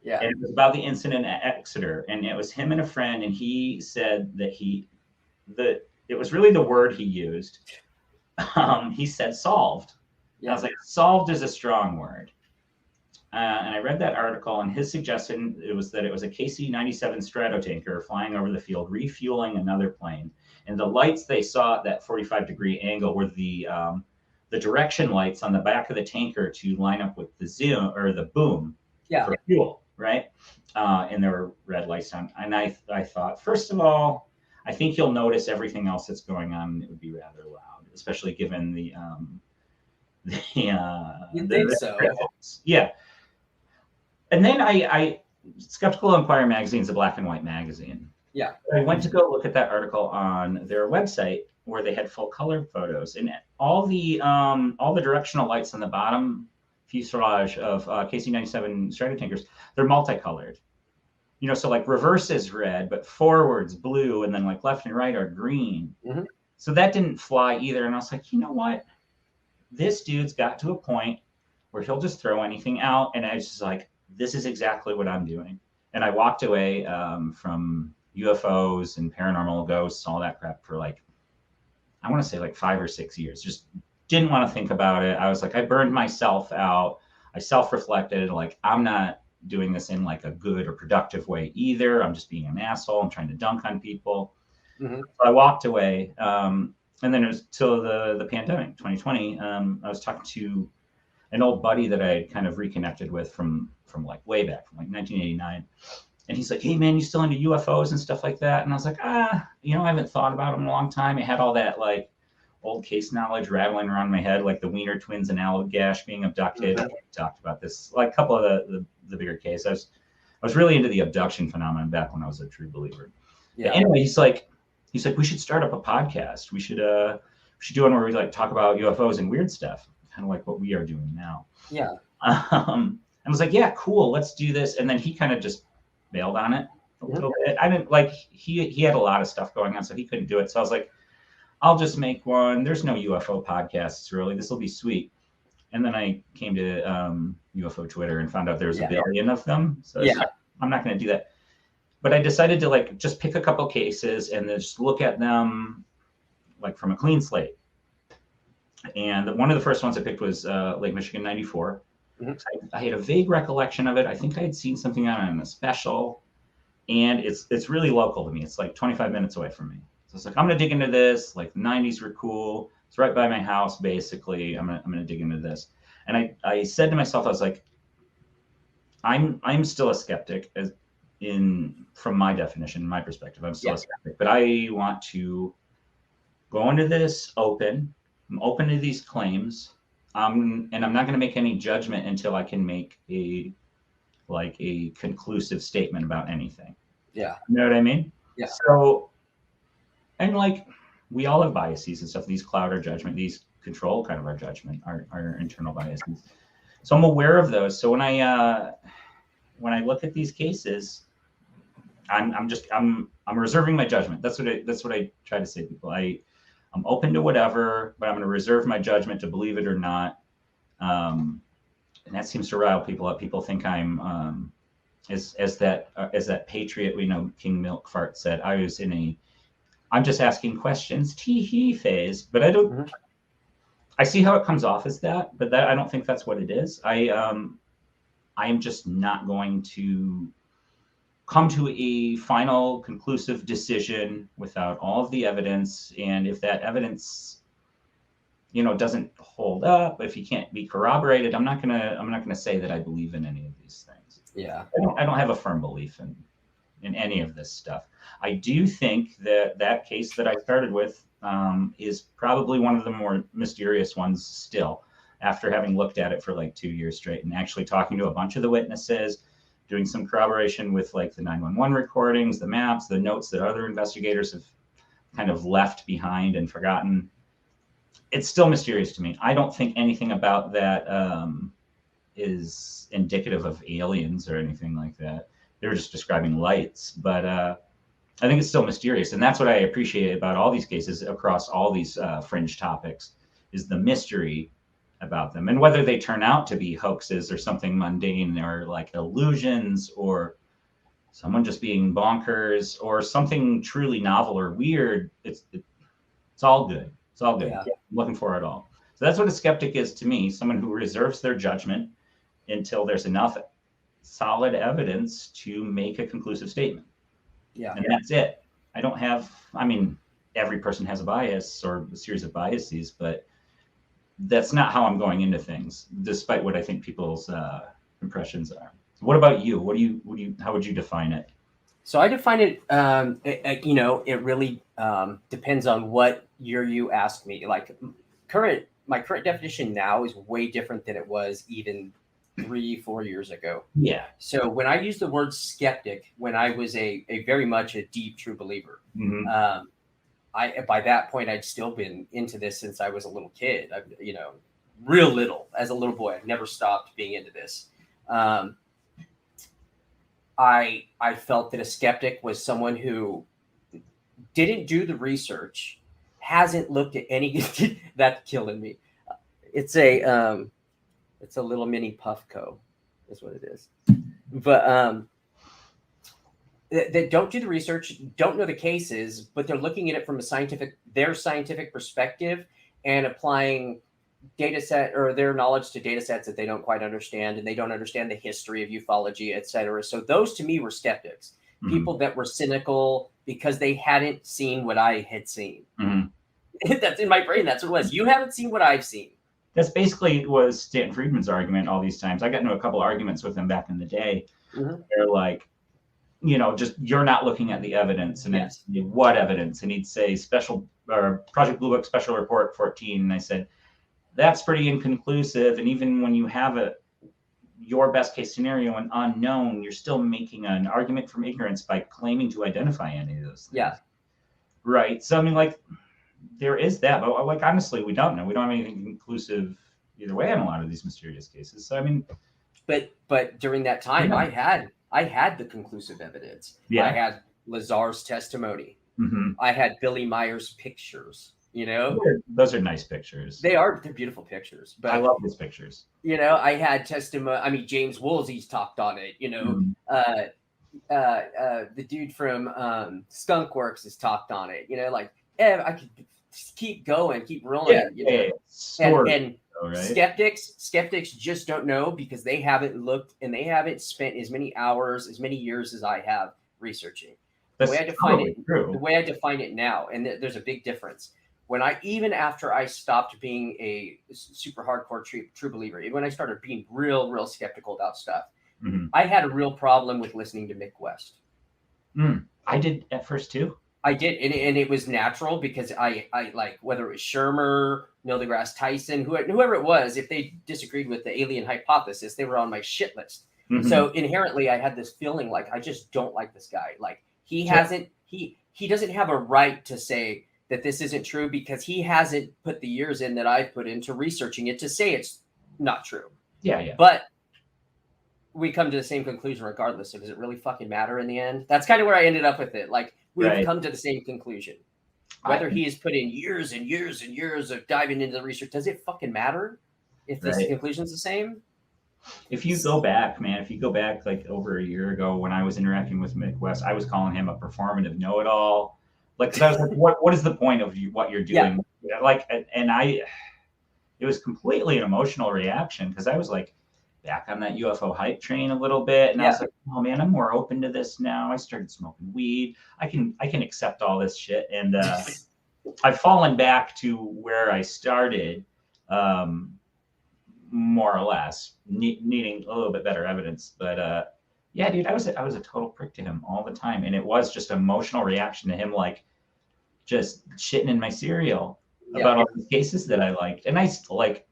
Yeah. And it was about the incident at Exeter, and it was him and a friend, and he said that it was really the word he used. He said solved. Yeah. I was like, solved is a strong word. And I read that article, and his suggestion was that it was a KC-97 Stratotanker flying over the field, refueling another plane. And the lights they saw at that 45-degree angle were the direction lights on the back of the tanker to line up with the zoom or the boom for fuel, right? And there were red lights on. And I thought, first of all, I think you'll notice everything else that's going on, and it would be rather loud, especially given the you think so? Yeah. And then I Skeptical Inquirer magazine is a black and white magazine. Yeah. I went to go look at that article on their website where they had full color photos, and all the directional lights on the bottom fuselage of KC-97 Stratotankers, they're multicolored. You know, so like reverse is red, but forward's blue, and then like left and right are green. Mm-hmm. So that didn't fly either. And I was like, you know what? This dude's got to a point where he'll just throw anything out. And I was just like, this is exactly what I'm doing. And I walked away from UFOs and paranormal ghosts, all that crap for like, I want to say like 5 or 6 years. Just didn't want to think about it. I was like, I burned myself out. I self-reflected, like, I'm not doing this in like a good or productive way either. I'm just being an asshole. I'm trying to dunk on people. Mm-hmm. So I walked away. And then it was till the pandemic, 2020. I was talking to an old buddy that I kind of reconnected with from like way back, from like 1989. And he's like, hey man, you still into UFOs and stuff like that? And I was like, I haven't thought about them in a long time. I had all that like old case knowledge rattling around my head, like the Wiener twins and Allagash being abducted. Mm-hmm. We talked about this, like a couple of the bigger cases. I was really into the abduction phenomenon back when I was a true believer. Yeah. But anyway, he's like, we should start up a podcast. We should do one where we like talk about UFOs and weird stuff, kind of like what we are doing now. Yeah. I was like, yeah, cool, let's do this. And then he kind of just bailed on it a little bit. I didn't like, he had a lot of stuff going on, so he couldn't do it. So I was like, I'll just make one. There's no UFO podcasts really. This will be sweet. And then I came to UFO Twitter and found out there was a billion of them. So like, I'm not going to do that. But I decided to like just pick a couple cases and then just look at them like from a clean slate. And one of the first ones I picked was Lake Michigan 94. Mm-hmm. I had a vague recollection of it. I think I had seen something on a special, and it's really local to me. It's like 25 minutes away from me. So it's like, I'm gonna dig into this. Like the 90s were cool. It's right by my house, basically. I'm gonna dig into this. And I said to myself, I was like, I'm still a skeptic, from my definition, my perspective. I'm still a skeptic, but I want to go into this open. I'm open to these claims. And I'm not going to make any judgment until I can make a conclusive statement about anything. Yeah. You know what I mean? Yeah. So, and like, we all have biases and stuff. These cloud our judgment. These control kind of our judgment, our internal biases. So I'm aware of those. So when I look at these cases, I'm reserving my judgment. That's what I try to say to people. I'm open to whatever, but I'm going to reserve my judgment to believe it or not. And that seems to rile people up. People think I'm as that patriot we know King Milkfart said. I'm just asking questions, tee-hee phase, but I don't. Mm-hmm. I see how it comes off as that, but I don't think that's what it is. I am just not going to come to a final conclusive decision without all of the evidence. And if that evidence, doesn't hold up, if you can't be corroborated, I'm not gonna say that I believe in any of these things. Yeah. I don't have a firm belief in any of this stuff. I do think that case that I started with is probably one of the more mysterious ones still, after having looked at it for like 2 years straight and actually talking to a bunch of the witnesses, doing some corroboration with like the 911 recordings, the maps, the notes that other investigators have kind of left behind and forgotten. it's still mysterious to me. I don't think anything about that is indicative of aliens or anything like that. They were just describing lights, but I think it's still mysterious, and that's what I appreciate about all these cases across all these fringe topics, is the mystery about them, and whether they turn out to be hoaxes or something mundane or like illusions or someone just being bonkers or something truly novel or weird. It's all good. It's all good. Yeah. I'm looking for it all. So that's what a skeptic is to me, someone who reserves their judgment until there's enough solid evidence to make a conclusive statement. Yeah. And that's it. I don't have, I mean, every person has a bias or a series of biases, but that's not how I'm going into things, despite what I think people's impressions are. What about you? How would you define it? So I define it, it really depends on what year you ask me. Like my current definition now is way different than it was even 3-4 years ago. Yeah. So when I use the word skeptic, when I was a very much a deep, true believer, Mm-hmm. by that point, I'd still been into this since I was a little kid, real little. As a little boy, I've never stopped being into this. I felt that a skeptic was someone who didn't do the research, hasn't looked at any. That's killing me. It's a little mini Puffco, is what it is. But that don't do the research, don't know the cases, but they're looking at it from their scientific perspective and applying data set or their knowledge to data sets that they don't quite understand, and they don't understand the history of ufology, etc. So those to me were skeptics, Mm-hmm. people that were cynical because they hadn't seen what I had seen. Mm-hmm. That's in my brain. That's what it was. You haven't seen what I've seen. That's basically was Stanton Friedman's argument all these times. I got into a couple arguments with him back in the day. Mm-hmm. They're like, just you're not looking at the evidence, and Yes. it's what evidence? And he'd say special or Project Blue Book Special Report 14, and I said that's pretty inconclusive. And even when you have your best case scenario, an unknown, you're still making an argument from ignorance by claiming to identify any of those things. Yeah. Right. So I mean, like, there is that, but like honestly, we don't know. We don't have anything conclusive either way on a lot of these mysterious cases. So I mean, but during that time, yeah. I had the conclusive evidence. Yeah. I had Lazar's testimony. Mm-hmm. I had Billy Meyer's pictures. Those are nice pictures. They're beautiful pictures. But I love those pictures. I had testimony. I mean, James Woolsey's talked on it. Mm-hmm. The dude from Skunk Works has talked on it. I could keep going, keep rolling. And right? skeptics just don't know because they haven't looked and they haven't spent as many hours, as many years as I have researching. That's the way I define it now, and there's a big difference. Even after I stopped being a super hardcore true believer, even when I started being real skeptical about stuff, mm-hmm. I had a real problem with listening to Mick West. I did at first too. I did, and it was natural because I like, whether it was Shermer, Neil deGrasse Tyson, whoever it was, if they disagreed with the alien hypothesis, they were on my shit list. Mm-hmm. So inherently, I had this feeling like I just don't like this guy. Like he doesn't have a right to say that this isn't true because he hasn't put the years in that I've put into researching it to say it's not true. Yeah. But we come to the same conclusion regardless. So does it really fucking matter in the end? That's kind of where I ended up with it. Like, we've come to the same conclusion. Whether he has put in years and years and years of diving into the research, does it fucking matter if this conclusion's the same? If you go back like over a year ago when I was interacting with Mick West, I was calling him a performative know-it-all. Like, cause I was like, what is the point of what you're doing? Yeah. Like, and it was completely an emotional reaction because I was like back on that UFO hype train a little bit. And I was like, oh man, I'm more open to this now. I started smoking weed. I can accept all this shit. And I've fallen back to where I started, more or less, needing a little bit better evidence. But yeah, dude, I was a total prick to him all the time. And it was just an emotional reaction to him, like just shitting in my cereal about all the cases that I liked. And I like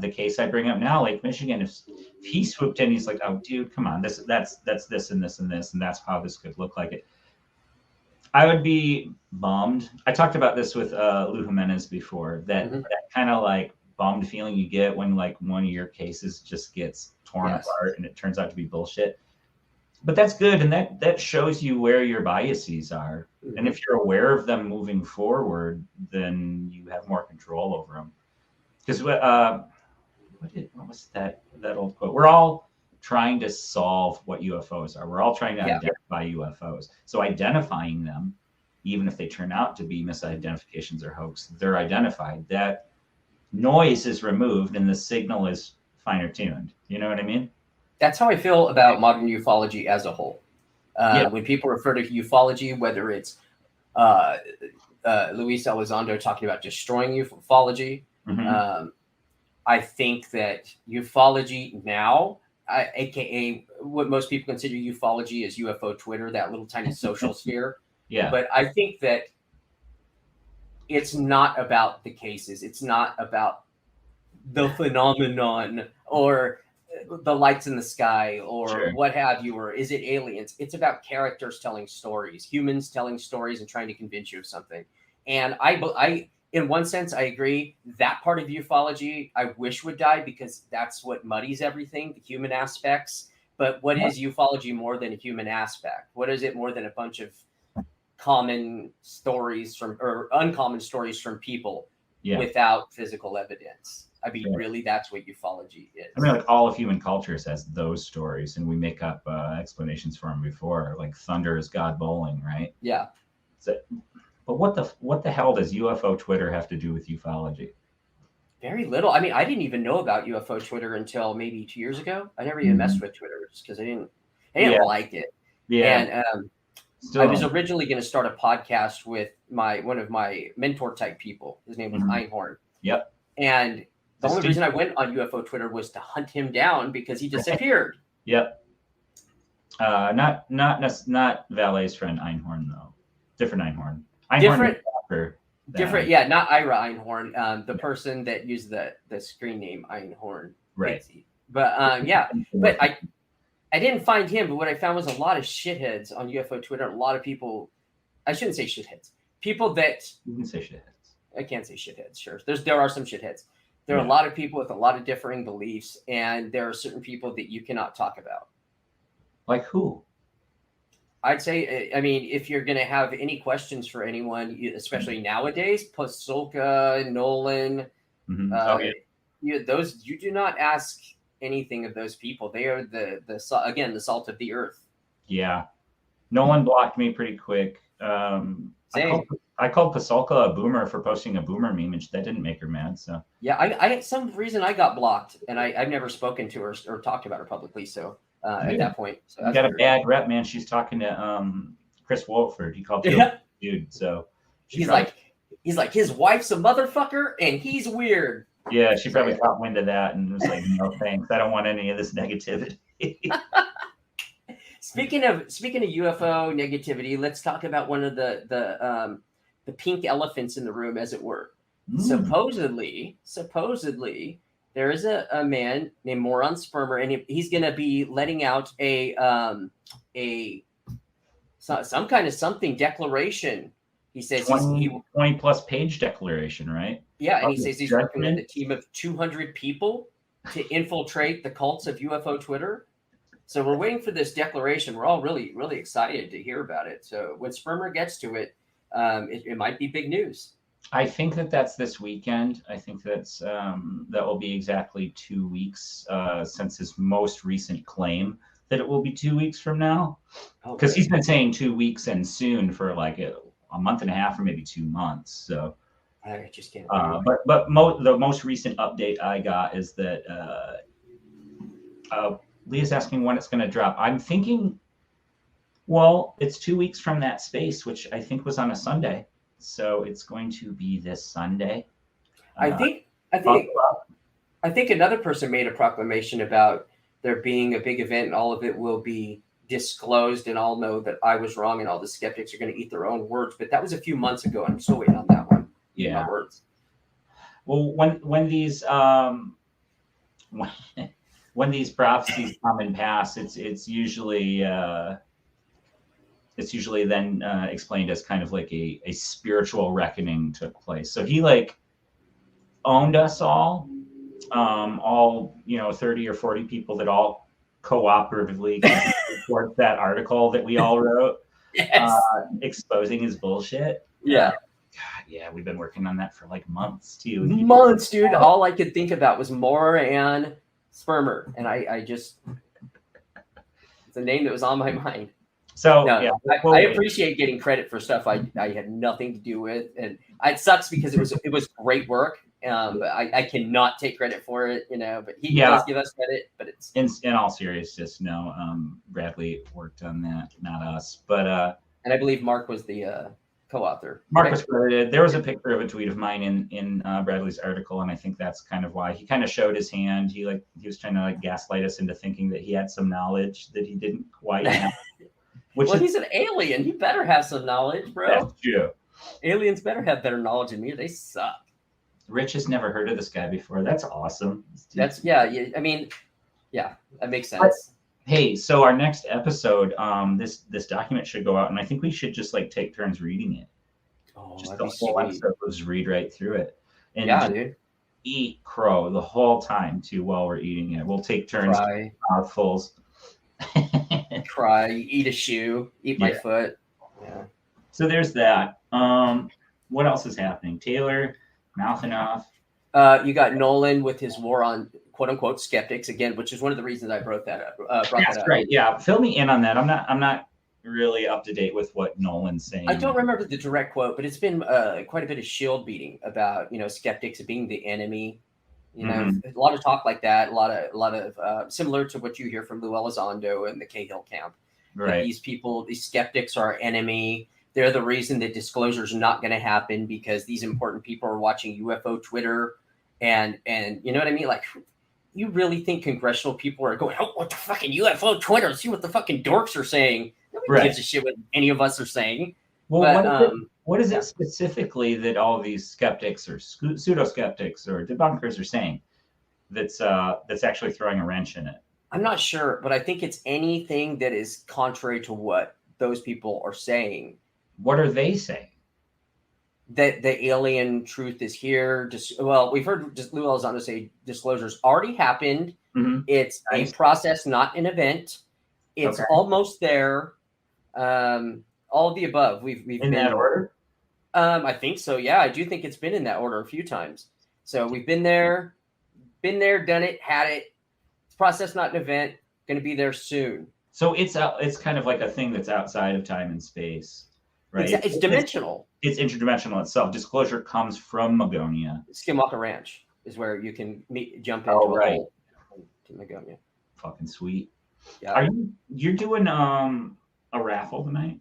the case I bring up now, Lake Michigan, if he swooped in, he's like, oh dude, come on, that's this and this and this, and that's how this could look like it. I would be bummed. I talked about this with Lou Jimenez before. That kind of like bummed feeling you get when like one of your cases just gets torn apart and it turns out to be bullshit. But that's good, and that shows you where your biases are. And if you're aware of them moving forward, then you have more control over them. Because what was that old quote? We're all trying to solve what UFOs are. We're all trying to identify UFOs. So identifying them, even if they turn out to be misidentifications or hoax, they're identified. That noise is removed and the signal is finer tuned. You know what I mean? That's how I feel about modern ufology as a whole. When people refer to ufology, whether it's Luis Elizondo talking about destroying ufology, I think that ufology now, aka what most people consider ufology, is UFO Twitter, that little tiny social sphere. Yeah. But I think that it's not about the cases. It's not about the phenomenon or the lights in the sky or what have you, or is it aliens? It's about characters telling stories, humans telling stories and trying to convince you of something. And I in one sense, I agree that part of ufology I wish would die, because that's what muddies everything, the human aspects. But what is ufology more than a human aspect? What is it more than a bunch of common stories or uncommon stories from people without physical evidence? I mean, really, that's what ufology is. I mean, like all of human culture has those stories, and we make up explanations for them before, like thunder is God bowling, right? Yeah. So, but what the hell does UFO Twitter have to do with ufology? Very little. I mean, I didn't even know about UFO Twitter until maybe 2 years ago. I never even messed with Twitter just because I didn't like it. Yeah. And I was originally going to start a podcast with one of my mentor type people. His name was Einhorn. Yep. And the only reason I went on UFO Twitter was to hunt him down because he disappeared. Yep. Not Valet's friend Einhorn though. Different Einhorn. Different. Yeah, not Ira Einhorn. The person that used the screen name Einhorn. Right. But but I didn't find him. But what I found was a lot of shitheads on UFO Twitter. A lot of people. I shouldn't say shitheads. People that you can say shitheads. I can't say shitheads. Sure, there are some shitheads. There are a lot of people with a lot of differing beliefs, and there are certain people that you cannot talk about. Like who? I'd say, I mean, if you're going to have any questions for anyone, especially nowadays, Pasulka, Nolan, you do not ask anything of those people. They are the salt of the earth. Yeah, Nolan blocked me pretty quick. I called Pasulka a boomer for posting a boomer meme, and that didn't make her mad. So yeah, I some reason I got blocked, and I've never spoken to her or talked about her publicly. So at that point, so you got a bad rep, man. She's talking to Chris Wolford. He called you a dude. So he's like his wife's a motherfucker, and he's weird. Yeah, she probably caught wind of that and was like, "No thanks, I don't want any of this negativity." Speaking of UFO negativity, let's talk about one of the pink elephants in the room, as it were. Supposedly, there is a man named Moron Spermer, and he's going to be letting out some kind of something declaration. He says 20 plus page declaration, right? Yeah, and he says he's working with a team of 200 people to infiltrate the cults of UFO Twitter. So we're waiting for this declaration. We're all really, really excited to hear about it. So when Spermer gets to it, it might be big news. I think that's this weekend. I think that will be exactly 2 weeks since his most recent claim that it will be 2 weeks from now. Because he's been saying 2 weeks and soon for like a month and a half or maybe 2 months. So I just can't. But the most recent update I got is that Leah's asking when it's going to drop. I'm thinking, well, it's 2 weeks from that space, which I think was on a Sunday. So it's going to be this Sunday. I think another person made a proclamation about there being a big event and all of it will be disclosed, and I'll know that I was wrong and all the skeptics are going to eat their own words. But that was a few months ago, and I'm still waiting on that one. Yeah. My words. Well, when these when these prophecies come and pass, it's usually it's usually then explained as kind of like a spiritual reckoning took place. So he like owned us all 30 or 40 people that all cooperatively towards that article that we all wrote, Yes. exposing his bullshit. Yeah. God, yeah, we've been working on that for like months too. Months, dude. All I could think about was Mora and Spermer, and I just it's a name that was on my mind. So no, yeah, I appreciate getting credit for stuff I had nothing to do with, and it sucks because it was great work. But I cannot take credit for it, But he does give us credit. But it's in all seriousness, no. Bradley worked on that, not us. But and I believe Mark was the co-author. Mark was credited. There was a picture of a tweet of mine in Bradley's article, and I think that's kind of why he kind of showed his hand. He was trying to like gaslight us into thinking that he had some knowledge that he didn't quite have. He's an alien. He better have some knowledge, bro. That's true. Aliens better have better knowledge than me, or they suck. Rich has never heard of this guy before. That's awesome. I mean, yeah, that makes sense. Hey, so our next episode, this document should go out, and I think we should just like take turns reading it. Oh, just the whole episode, just read right through it, and dude, eat crow the whole time too while we're eating it. We'll take turns, mouthfuls. Cry, eat a shoe, eat my foot. Yeah. So there's that. What else is happening? Taylor mouthing off. You got Nolan with his war on quote unquote skeptics again, which is one of the reasons I brought that up. That's right. Yeah, fill me in on that. I'm not really up to date with what Nolan's saying. I don't remember the direct quote, but it's been quite a bit of shield beating about skeptics being the enemy. A lot of talk like that. A lot of similar to what you hear from Lou Elizondo and the Cahill camp. Right. These skeptics are our enemy. They're the reason that disclosure is not going to happen because these important people are watching UFO Twitter, and you know what I mean? Like, you really think congressional people are going, oh, what the fucking UFO Twitter? See what the fucking dorks are saying. Nobody gives a shit what any of us are saying. Well, but, what is it specifically that all these skeptics or pseudo skeptics or debunkers are saying that's actually throwing a wrench in it? I'm not sure, but I think it's anything that is contrary to what those people are saying. What are they saying? That the alien truth is here. We've heard Lou Elizondo say disclosures already happened. Mm-hmm. It's a process, not an event. It's almost there. All of the above. We've in that order. I think so. Yeah, I do think it's been in that order a few times. So we've been there, done it, had it. It's process, not an event. Going to be there soon. So it's kind of like a thing that's outside of time and space, right? It's dimensional. It's interdimensional itself. Disclosure comes from Magonia. Skinwalker Ranch is where you can jump into a hole to Magonia. Fucking sweet. Yeah. You're doing a raffle tonight?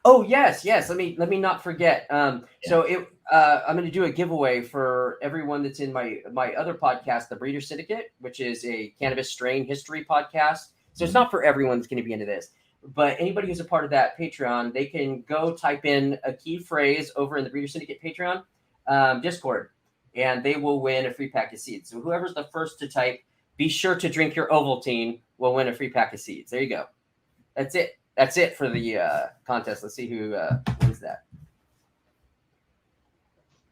Oh yes. Let me not forget. So I'm going to do a giveaway for everyone that's in my other podcast, The Breeder Syndicate, which is a cannabis strain history podcast. So it's not for everyone that's going to be into this, but anybody who's a part of that Patreon, they can go type in a key phrase over in the Breeder Syndicate Patreon Discord, and they will win a free pack of seeds. So whoever's the first to type, be sure to drink your Ovaltine, will win a free pack of seeds. There you go. That's it. That's it for the contest. Let's see who wins that.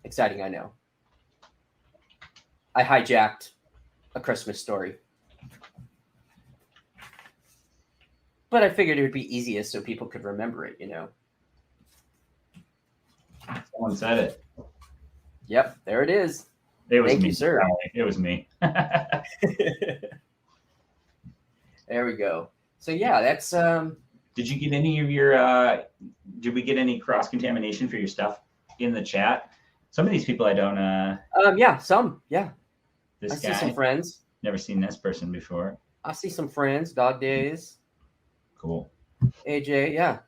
Exciting, I know. I hijacked A Christmas Story. But I figured it would be easiest so people could remember it, Someone said it. Yep, there it is. It was Thank me, you, sir. It was me. There we go. So yeah, that's Did you get any of your did we get any cross contamination for your stuff in the chat? Some of these people I don't yeah, some. Yeah. This I guy, see some friends. Never seen this person before. I see some friends, Dog Days. Cool. AJ, yeah.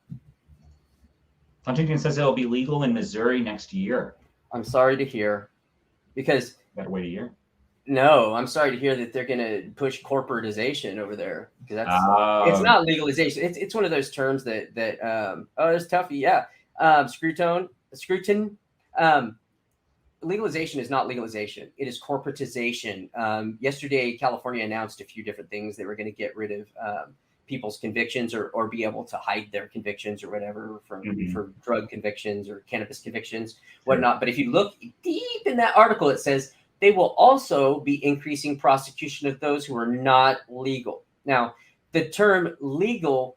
Huntington says it'll be legal in Missouri next year. I'm sorry to hear. Because gotta wait a year. No, I'm sorry to hear that they're going to push corporatization over there. Because it's not legalization. It's one of those terms that it's toughy. Yeah. Scruton. Legalization is not legalization. It is corporatization. Yesterday, California announced a few different things. They were going to get rid of people's convictions or be able to hide their convictions or whatever for drug convictions or cannabis convictions, whatnot. But if you look deep in that article, it says they will also be increasing prosecution of those who are not legal. Now, the term legal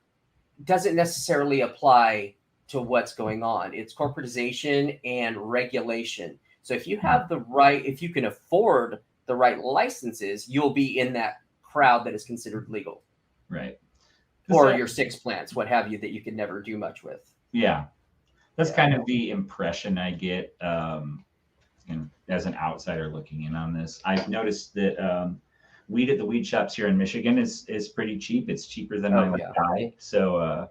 doesn't necessarily apply to what's going on. It's corporatization and regulation. So if you have the right, if you can afford the right licenses, you'll be in that crowd that is considered legal. Right. Or your 6 plants, what have you, that you could never do much with. Yeah. That's kind of the impression I get as an outsider looking in on this. I've noticed that weed at the weed shops here in Michigan is pretty cheap. It's cheaper than I would buy. So,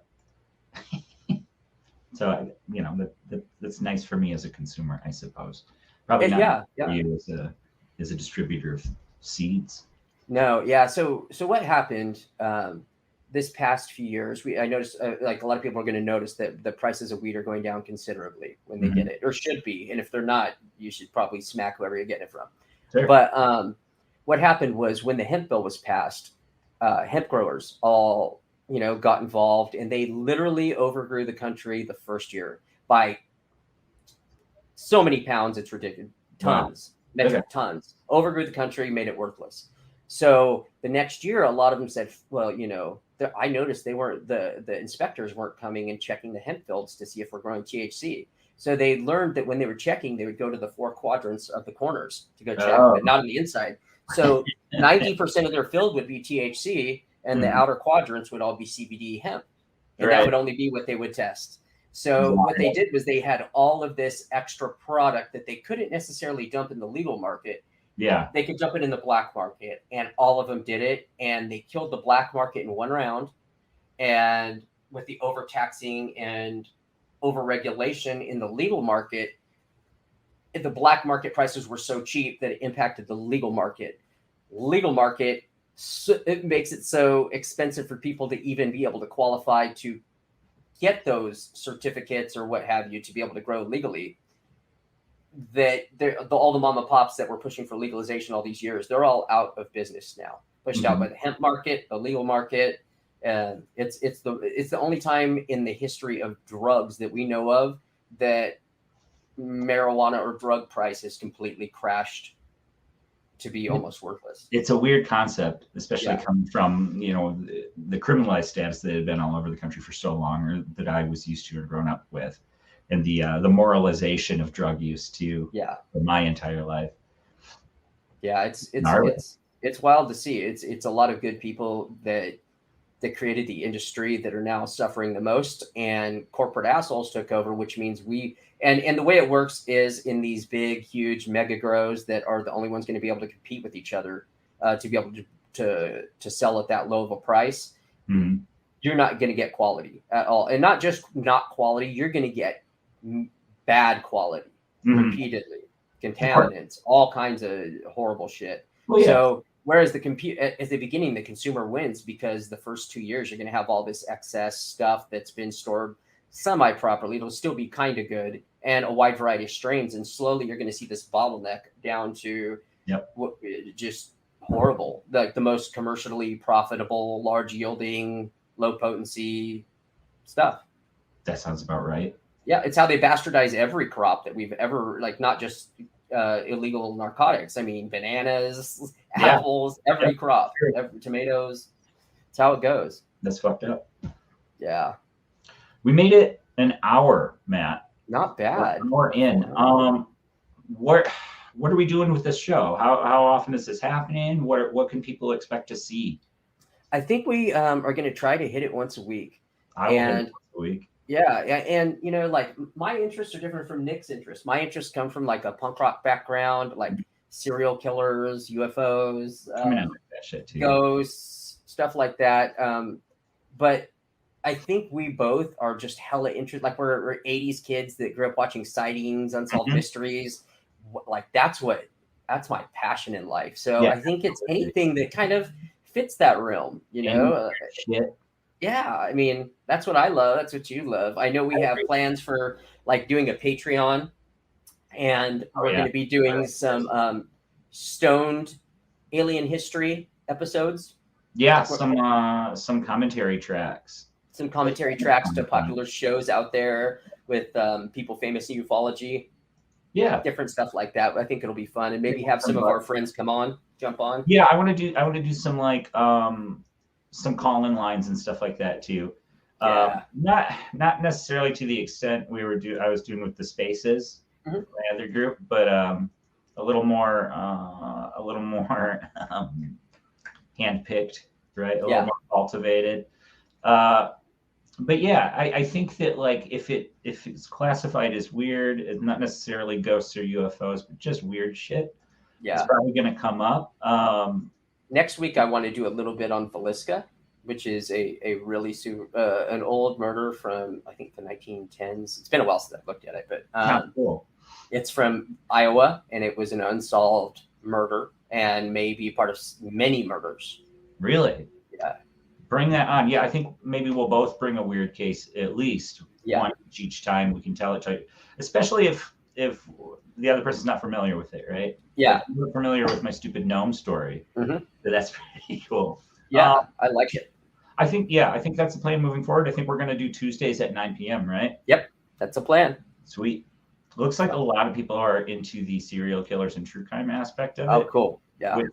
that's nice for me as a consumer, I suppose. Probably not for you as a distributor of seeds. No, yeah. So what happened this past few years? I noticed like a lot of people are going to notice that the prices of weed are going down considerably when they get it, or should be. And if they're not, you should probably smack whoever you're getting it from. Sure. But what happened was when the hemp bill was passed, hemp growers all got involved, and they literally overgrew the country the first year by so many pounds. It's ridiculous. Tons. Wow. Metric tons. Overgrew the country, made it worthless. So the next year, a lot of them said, well, I noticed they weren't, the inspectors weren't coming and checking the hemp fields to see if we're growing THC. So they learned that when they were checking, they would go to the 4 quadrants of the corners to go check, but not on the inside. So 90% of their field would be THC, and the outer quadrants would all be CBD hemp. And that would only be what they would test. So what they did was they had all of this extra product that they couldn't necessarily dump in the legal market. Yeah. They could dump it in the black market, and all of them did it. And they killed the black market in one round. And with the overtaxing and overregulation in the legal market, the black market prices were so cheap that it impacted the legal market. Legal market, it makes it so expensive for people to even be able to qualify to get those certificates or what have you to be able to grow legally, that all the mom and pops that were pushing for legalization all these years, they're all out of business now, pushed out by the hemp market, the legal market. And it's the only time in the history of drugs that we know of that marijuana or drug price has completely crashed to be almost worthless. It's a weird concept, especially coming from, the criminalized status that had been all over the country for so long, or that I was used to or grown up with, and the moralization of drug use too. For my entire life. Yeah, it's wild to see. It's a lot of good people that created the industry that are now suffering the most, and corporate assholes took over, which means and the way it works is in these big, huge mega grows that are the only ones going to be able to compete with each other to be able to sell at that low of a price. You're not going to get quality at all. And not just not quality, you're going to get bad quality repeatedly, contaminants, all kinds of horrible shit. So whereas at the beginning, the consumer wins because the first 2 years, you're going to have all this excess stuff that's been stored semi-properly. It'll still be kind of good, and a wide variety of strains. And slowly you're going to see this bottleneck down to just horrible, like the most commercially profitable, large yielding, low potency stuff. That sounds about right. Yeah. It's how they bastardize every crop that we've ever, like, not just illegal narcotics. I mean, bananas, apples, every crop, every tomatoes. It's how it goes. That's fucked up. Yeah. We made it an hour, Matt. Not bad. We're in. What are we doing with this show? How often is this happening? What can people expect to see? I think we are going to try to hit it once a week. I will hit it once a week. Yeah, and like my interests are different from Nick's interests. My interests come from like a punk rock background, like serial killers, UFOs, like that shit too. Ghosts, stuff like that. But I think we both are just hella interested. Like we're 80s kids that grew up watching Sightings, Unsolved Mysteries. Like that's my passion in life. So I think it's anything that kind of fits that realm, Shit. Yeah, I mean, that's what I love. That's what you love. I know we have plans for like doing a Patreon, and we're going to be doing some stoned alien history episodes. Yeah, Like, some commentary tracks. some commentary tracks to popular shows out there with people famous in ufology. Yeah. Different stuff like that. I think it'll be fun, and maybe have some of our friends jump on. Yeah, I want to do some like some call-in lines and stuff like that too. Yeah. Not necessarily to the extent I was doing with the Spaces, my other group, but a little more handpicked, right? A little more cultivated. But yeah, I think that like if it's classified as weird, it's not necessarily ghosts or UFOs, but just weird shit. Yeah. It's probably going to come up. Next week, I want to do a little bit on Villisca, which is a really an old murder from, I think, the 1910s. It's been a while since I've looked at it, but cool. It's from Iowa, and it was an unsolved murder and may be part of many murders. Really? Yeah. Bring that on. Yeah, I think maybe we'll both bring a weird case at least one each time. We can tell it, especially if the other person's not familiar with it, right? Yeah. Like, you're familiar with my stupid gnome story. So that's pretty cool. Yeah, I like it. I think that's the plan moving forward. I think we're going to do Tuesdays at 9 p.m., right? Yep, that's a plan. Sweet. Looks like a lot of people are into the serial killers and true crime aspect of it. Oh, cool. Yeah. Which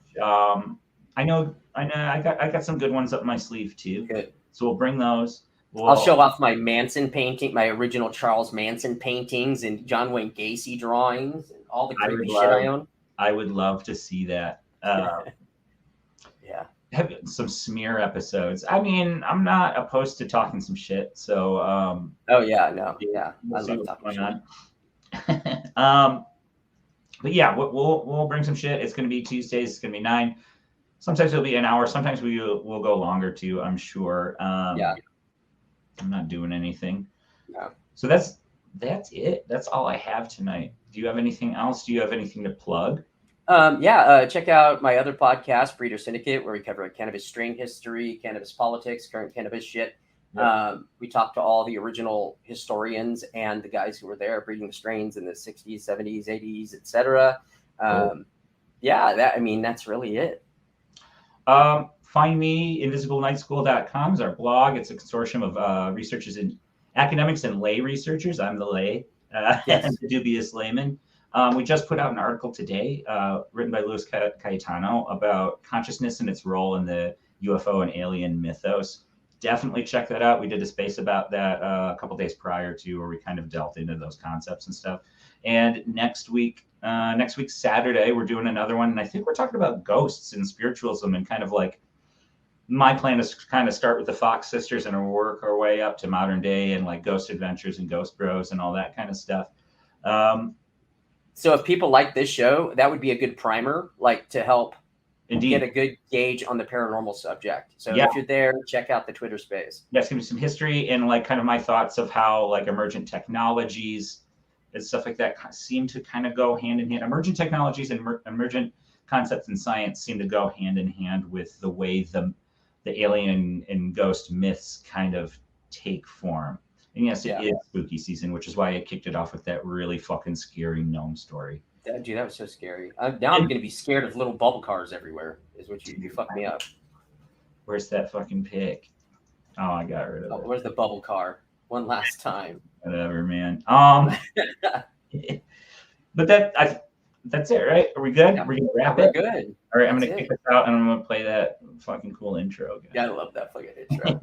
I know I got some good ones up my sleeve too. Good. So we'll bring those. I'll show off my Manson painting, my original Charles Manson paintings and John Wayne Gacy drawings and all the crazy shit I own. I would love to see that. Yeah. Have some smear episodes. I mean, I'm not opposed to talking some shit. So oh yeah, no. Yeah. We'll see what's going on. But yeah, we'll bring some shit. It's going to be Tuesdays. It's going to be 9. Sometimes it'll be an hour. Sometimes we'll go longer too, I'm sure. Yeah. I'm not doing anything. No. So that's it. That's all I have tonight. Do you have anything else? Do you have anything to plug? Check out my other podcast, Breeder Syndicate, where we cover cannabis strain history, cannabis politics, current cannabis shit. Yep. We talked to all the original historians and the guys who were there breeding the strains in the 60s, 70s, 80s, etc. Cool. That's really it. Find me, invisiblenightschool.com is our blog. It's a consortium of researchers and academics and lay researchers. I'm the lay, the dubious layman. We just put out an article today written by Louis Cayetano about consciousness and its role in the UFO and alien mythos. Definitely check that out. We did a space about that a couple days prior to where we kind of delved into those concepts and stuff. And next week, Saturday, we're doing another one. And I think we're talking about ghosts and spiritualism and kind of like my plan is to kind of start with the Fox sisters and work our way up to modern day and like ghost adventures and ghost bros and all that kind of stuff. So if people like this show, that would be a good primer, like to help get a good gauge on the paranormal subject. So if you're there, check out the Twitter space. Yeah, it's gonna be some history and like kind of my thoughts of how like emergent technologies and stuff like that seem to kind of go hand in hand. Emergent technologies and emergent concepts in science seem to go hand in hand with the way the alien and ghost myths kind of take form. And yes, it is spooky season, which is why I kicked it off with that really fucking scary gnome story. Dude, that was so scary. Now I'm going to be scared of little Bubblecars everywhere, is what you fucked me up. Where's that fucking pic? Oh, I got rid of it. Where's the Bubblecar? One last time. Whatever, man. But that's it, right? Are we good? Yeah. We're going to wrap it? We're good. All right, I'm going to kick this out and I'm going to play that fucking cool intro again. Yeah, I love that fucking intro.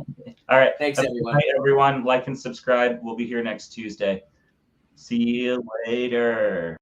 All right. Thanks, everyone. Bye, everyone. Like and subscribe. We'll be here next Tuesday. See you later.